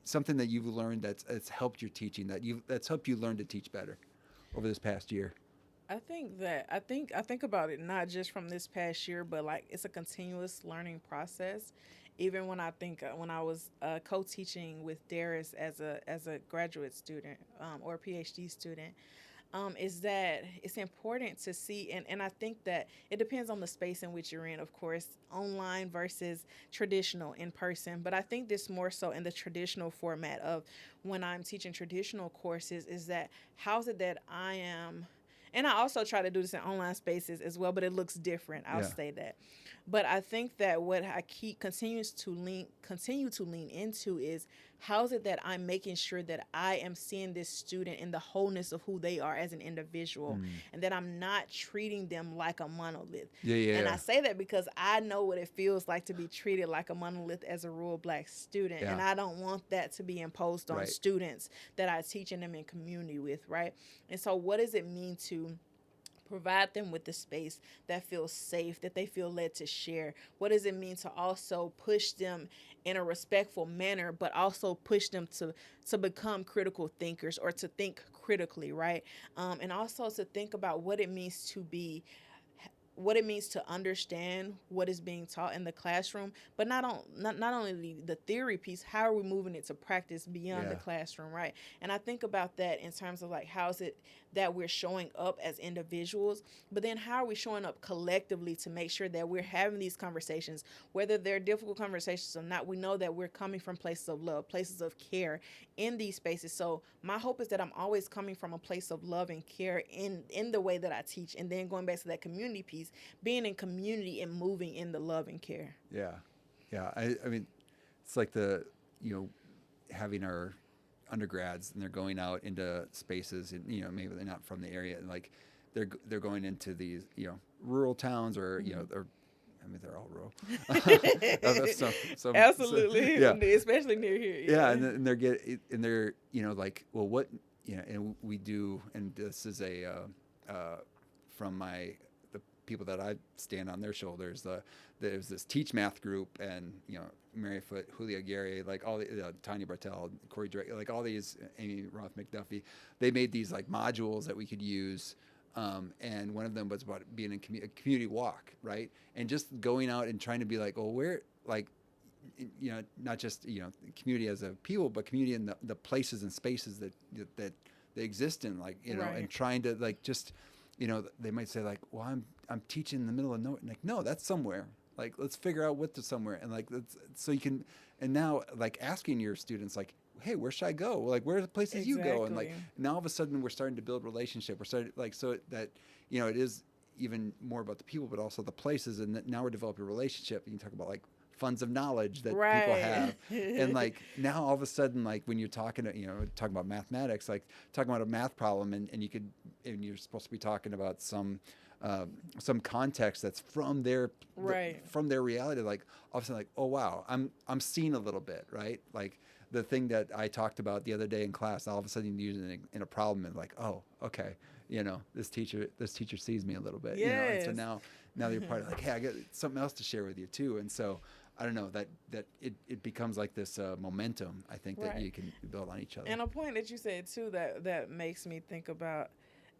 Speaker 1: something that you've learned that's helped your teaching, that's helped you learn to teach better over this past year?
Speaker 2: I think about it not just from this past year, but like it's a continuous learning process. Even when I was co-teaching with Darius as a graduate student or a PhD student, is that it's important to see, and I think that it depends on the space in which you're in, of course, online versus traditional in person. But I think this more so in the traditional format of when I'm teaching traditional courses, is that how's it that I am, and I also try to do this in online spaces as well, but it looks different. I'll
Speaker 1: Yeah.
Speaker 2: say that. But I think that what I continue to lean into is how is it that I'm making sure that I am seeing this student in the wholeness of who they are as an individual, and that I'm not treating them like a monolith.
Speaker 1: Yeah.
Speaker 2: And I say that because I know what it feels like to be treated like a monolith as a rural Black student,
Speaker 1: Yeah.
Speaker 2: and I don't want that to be imposed on
Speaker 1: Right.
Speaker 2: students that I teach and them in community with, right? And so what does it mean to provide them with the space that feels safe, that they feel led to share? What does it mean to also push them in a respectful manner, but also push them to become critical thinkers or to think critically, right? And also to think about what it means to understand what is being taught in the classroom, but not only the theory piece, how are we moving it to practice beyond the
Speaker 1: Yeah.
Speaker 2: classroom, right? And I think about that in terms of like, how is it that we're showing up as individuals, but then how are we showing up collectively to make sure that we're having these conversations, whether they're difficult conversations or not. We know that we're coming from places of love, places of care in these spaces. So my hope is that I'm always coming from a place of love and care in the way that I teach, and then going back to that community piece, being in community and moving in the love and care.
Speaker 1: Yeah. I mean, it's like having our undergrads, and they're going out into spaces, and maybe they're not from the area, and like they're going into these rural towns, or or mean, they're all rural.
Speaker 2: Absolutely,
Speaker 1: Yeah,
Speaker 2: especially near here.
Speaker 1: yeah,
Speaker 2: Yeah.
Speaker 1: and they're like, well, what, and we do, and this is from the people that I stand on their shoulders. There's this Teach Math group, and Mary Foote, Julia Gary, like all the Tanya Bartel, Corey Drake, like all these, Amy Roth McDuffie. They made these like modules that we could use. And one of them was about being in a community walk, right? And just going out and trying to be like, well, where, like, not just community as a people, but community in the places and spaces that they exist in, like
Speaker 2: Right.
Speaker 1: and trying to like just they might say like, well, I'm teaching in the middle of nowhere, like, no, that's somewhere. Like, let's figure out what to somewhere, and like so you can, and now like asking your students like, hey, where should I go? Like, where are the places you go? And like now all of a sudden we're starting to build relationship. We're starting like, so that it is even more about the people, but also the places, and now we're developing a relationship. You can talk about like funds of knowledge that people have, and like now all of a sudden, like when you're talking talking about mathematics, like talking about a math problem, and you're supposed to be talking about some context that's from their from their reality, like all of a sudden, like, oh wow, I'm seeing a little bit, right? Like the thing that I talked about the other day in class, all of a sudden you're using it in a problem, and like, oh, okay, this teacher sees me a little bit, and so now you're part of like, hey, I got something else to share with you too. And so I don't know, that it becomes like this momentum, I think, that you can build on each other.
Speaker 2: And a point that you said too that makes me think about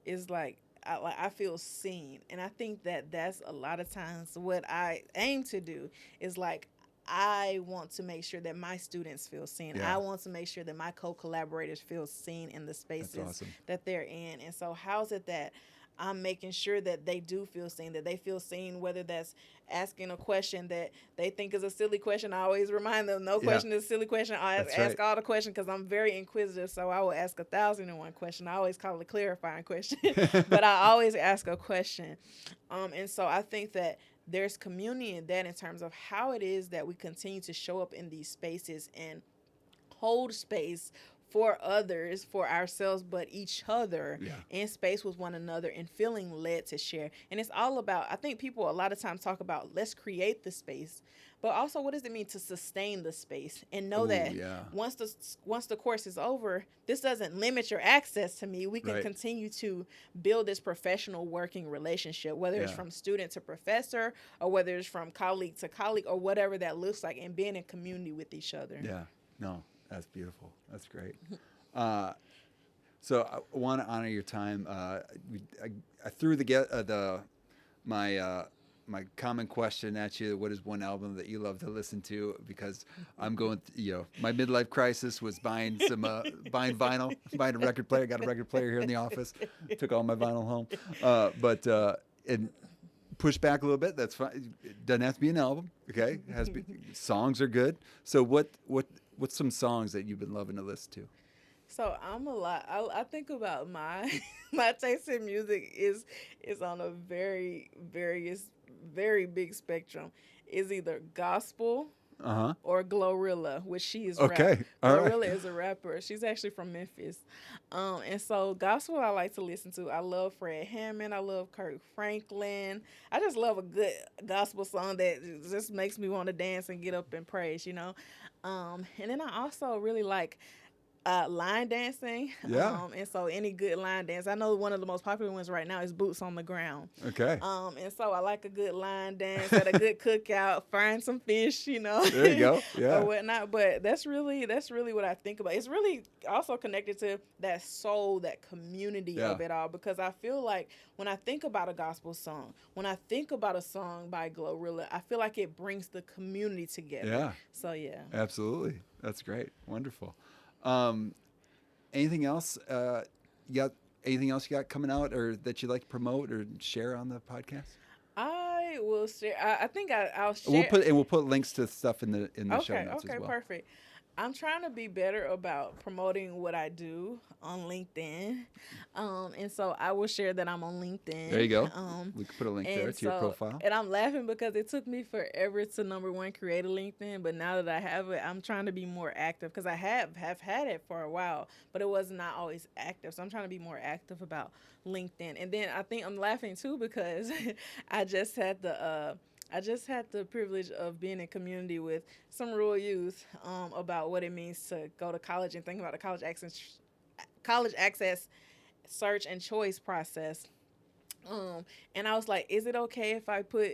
Speaker 2: is like I feel seen, and I think that's a lot of times what I aim to do is like, I want to make sure that my students feel seen.
Speaker 1: Yeah.
Speaker 2: I want to make sure that my co-collaborators feel seen in the spaces that they're in. And so how's it that I'm making sure that they do feel seen, that they feel seen, whether that's asking a question that they think is a silly question. I always remind them, no question is a silly question. I ask all the questions because I'm very inquisitive, so I will ask 1,001 question. I always call it a clarifying question, but I always ask a question. And so I think that there's community in that, in terms of how it is that we continue to show up in these spaces and hold space for others, for ourselves, but each other, in space with one another, and feeling led to share. And it's all about, I think people a lot of times talk about, let's create the space, but also what does it mean to sustain the space and know that once the course is over, this doesn't limit your access to me. We can continue to build this professional working relationship, whether it's from student to professor, or whether it's from colleague to colleague, or whatever that looks like, and being in community with each other.
Speaker 1: Yeah, no, that's beautiful. That's great. So I want to honor your time. I threw my common question at you. What is one album that you love to listen to? Because I'm going, my midlife crisis was buying vinyl, buying a record player. Got a record player here in the office. Took all my vinyl home. But and push back a little bit. That's fine. It doesn't have to be an album. Okay, it has to be. Songs are good. So what's some songs that you've been loving to listen to?
Speaker 2: So I think about my taste in music is on a very big spectrum. It's either gospel or Glorilla, which she is
Speaker 1: okay.
Speaker 2: Glorilla is a rapper. She's actually from Memphis. And so gospel I like to listen to. I love Fred Hammond. I love Kirk Franklin. I just love a good gospel song that just makes me want to dance and get up and praise, And then I also really like line dancing. And so any good line dance. I know one of the most popular ones right now is Boots on the Ground.
Speaker 1: Okay.
Speaker 2: And so I like a good line dance at a good cookout, frying some fish,
Speaker 1: There you go. Yeah.
Speaker 2: or whatnot. But that's really what I think about. It's really also connected to that soul, that community of it all, because I feel like when I think about a gospel song, when I think about a song by Glorilla, I feel like it brings the community together.
Speaker 1: Yeah.
Speaker 2: So yeah.
Speaker 1: Absolutely. That's great. Wonderful. Anything else? Anything else you got coming out, or that you'd like to promote or share on the podcast?
Speaker 2: I will share. I think I'll share.
Speaker 1: We'll put links to stuff in the show notes as well.
Speaker 2: Okay, perfect. I'm trying to be better about promoting what I do on LinkedIn. And so I will share that I'm on LinkedIn.
Speaker 1: There you go. We can put a link there to your profile.
Speaker 2: And I'm laughing because it took me forever to, number one, create a LinkedIn. But now that I have it, I'm trying to be more active, because I have had it for a while, but it was not always active. So I'm trying to be more active about LinkedIn. And then I think I'm laughing too because I just had the I just had the privilege of being in community with some rural youth about what it means to go to college and think about the college access search and choice process. And I was like, "Is it okay if I put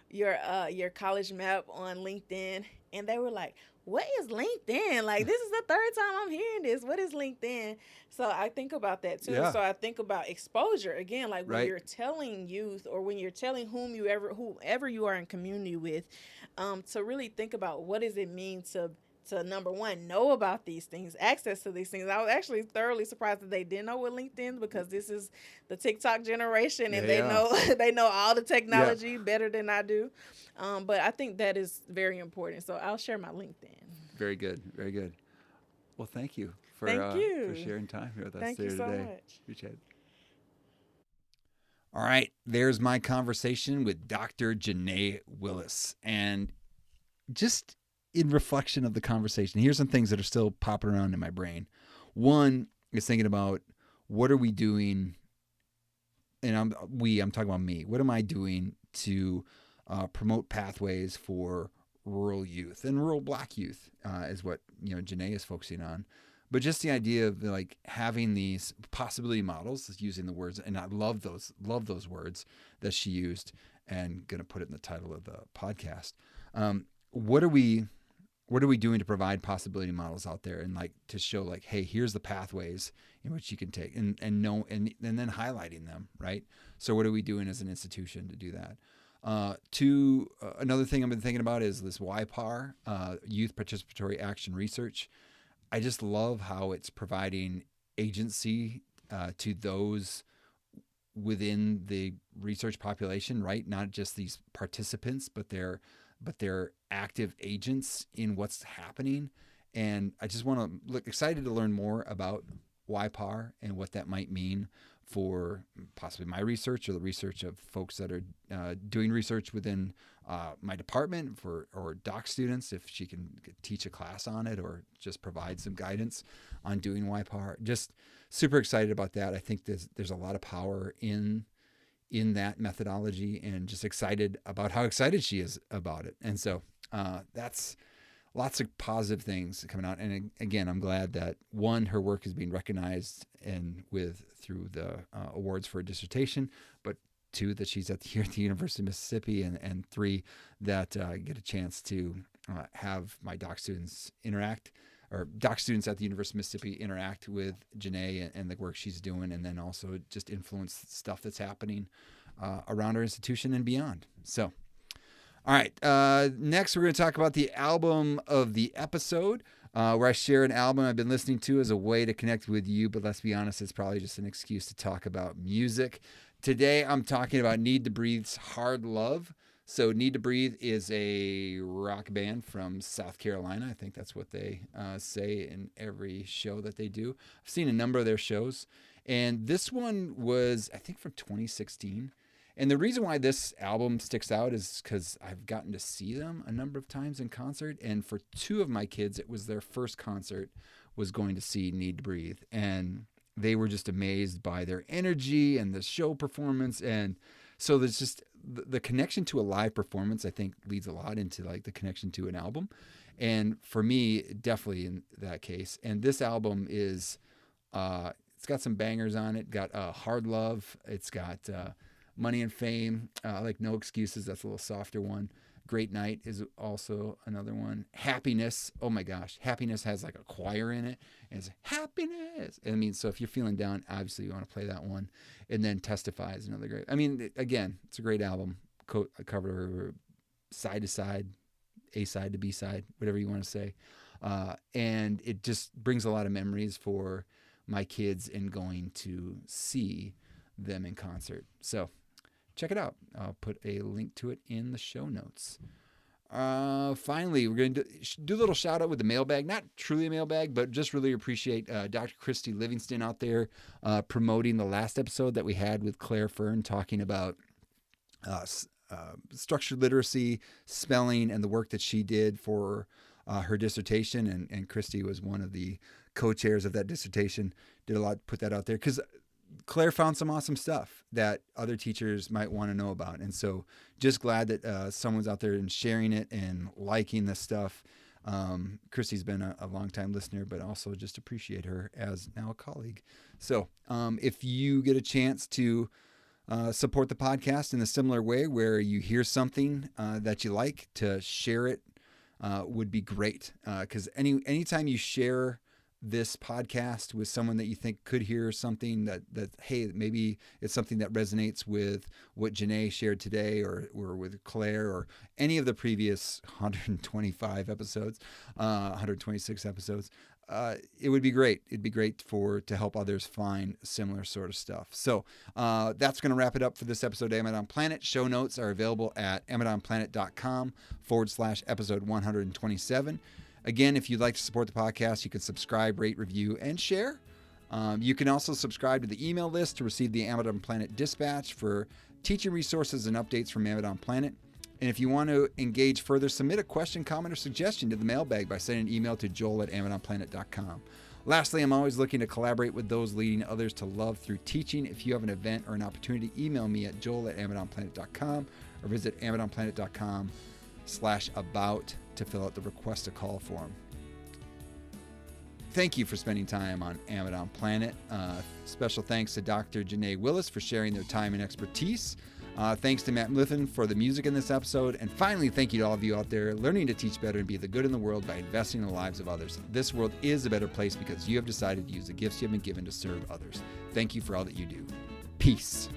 Speaker 2: your college map on LinkedIn?" And they were like, "What is LinkedIn? Like, this is the third time I'm hearing this. What is LinkedIn?" So I think about that too.
Speaker 1: Yeah.
Speaker 2: So I think about exposure again, like when
Speaker 1: Right.
Speaker 2: you're telling youth or when you're telling whoever you are in community with, to really think about what does it mean to number one know about these things, access to these things. I was actually thoroughly surprised that they didn't know what LinkedIn, because this is the TikTok generation
Speaker 1: Yeah.
Speaker 2: and they
Speaker 1: Yeah.
Speaker 2: know they know all the
Speaker 1: Yeah.
Speaker 2: technology better than I do. But I think that is very important. So I'll share my LinkedIn.
Speaker 1: Very good. Very good. Well, thank you
Speaker 2: Thank
Speaker 1: for
Speaker 2: you.
Speaker 1: sharing time here with us
Speaker 2: Thank you
Speaker 1: here
Speaker 2: so
Speaker 1: today.
Speaker 2: much.
Speaker 1: Appreciate it. All right, there's my conversation with Dr. Janae Willis. And just in reflection of the conversation, here's some things that are still popping around in my brain. One is thinking about what are we doing, and I'm talking about me. What am I doing to promote pathways for rural youth and rural Black youth is what Janae is focusing on. But just the idea of like having these possibility models, using the words, and I love those words that she used, and going to put it in the title of the podcast. What are we doing to provide possibility models out there, and like to show like, hey, here's the pathways in which you can take, and know, and then highlighting them, right? So what are we doing as an institution to do that? Another thing I've been thinking about is this YPAR, Youth Participatory Action Research. I just love how it's providing agency to those within the research population, right? Not just these participants, but they're active agents in what's happening. And I just want to look excited to learn more about YPAR and what that might mean for possibly my research or the research of folks that are doing research within my department or doc students, if she can teach a class on it or just provide some guidance on doing YPAR. Just super excited about that. I think there's a lot of power in that methodology, and just excited about how excited she is about it. And so that's lots of positive things coming out. And again, I'm glad that one, her work is being recognized through the awards for a dissertation, but two, that she's here at the University of Mississippi, and three, that I get a chance to have my doc students at the University of Mississippi interact with Janae and the work she's doing, and then also just influence stuff that's happening around our institution and beyond. So, all right, next we're going to talk about the album of the episode, where I share an album I've been listening to as a way to connect with you, but let's be honest, it's probably just an excuse to talk about music. Today I'm talking about Need to Breathe's Hard Love. So Need to Breathe is a rock band from South Carolina. I think that's what they say in every show that they do. I've seen a number of their shows, and this one was, I think, from 2016. And the reason why this album sticks out is because I've gotten to see them a number of times in concert. And for two of my kids, it was their first concert was going to see Need to Breathe. And they were just amazed by their energy and the show performance. And so there's just the connection to a live performance, I think, leads a lot into like the connection to an album. And for me, definitely in that case. And this album is, it's got some bangers on it. Got Hard Love. It's got Money and Fame, like No Excuses. That's a little softer one. Great Night is also another one. Happiness. Oh my gosh. Happiness has like a choir in it. And it's happiness. I mean, so if you're feeling down, obviously you want to play that one. And then Testify is another great. I mean, again, it's a great album. Cover side to side, A side to B side, whatever you want to say. And it just brings a lot of memories for my kids in going to see them in concert. So check it out. I'll put a link to it in the show notes. Finally, we're going to do a little shout out with the mailbag. Not truly a mailbag, but just really appreciate Dr. Christy Livingston out there promoting the last episode that we had with Claire Fern, talking about structured literacy, spelling, and the work that she did for her dissertation. And Christy was one of the co-chairs of that dissertation. Did a lot, put that out there, because Claire found some awesome stuff that other teachers might want to know about. And so just glad that someone's out there and sharing it and liking this stuff. Christy's been a long-time listener, but also just appreciate her as now a colleague. So if you get a chance to support the podcast in a similar way where you hear something that you like, to share it would be great. Because anytime you share this podcast with someone that you think could hear something that hey, maybe it's something that resonates with what Janae shared today, or with Claire, or any of the previous 125 episodes, 126 episodes, it would be great. It'd be great to help others find similar sort of stuff. So that's going to wrap it up for this episode of Amidon Planet. Show notes are available at amidonplanet.com/episode 127. Again, if you'd like to support the podcast, you can subscribe, rate, review, and share. You can also subscribe to the email list to receive the Amidon Planet dispatch for teaching resources and updates from Amidon Planet. And if you want to engage further, submit a question, comment, or suggestion to the mailbag by sending an email to joel@amidonplanet.com. Lastly, I'm always looking to collaborate with those leading others to love through teaching. If you have an event or an opportunity, email me at joel@amidonplanet.com or visit amidonplanet.com/about to fill out the request a call form. Thank you for spending time on Amidon Planet. Special thanks to Dr. Janae Willis for sharing their time and expertise. Thanks to Matt Mifflin for the music in this episode. And finally, thank you to all of you out there learning to teach better and be the good in the world by investing in the lives of others. This world is a better place because you have decided to use the gifts you have been given to serve others. Thank you for all that you do. Peace.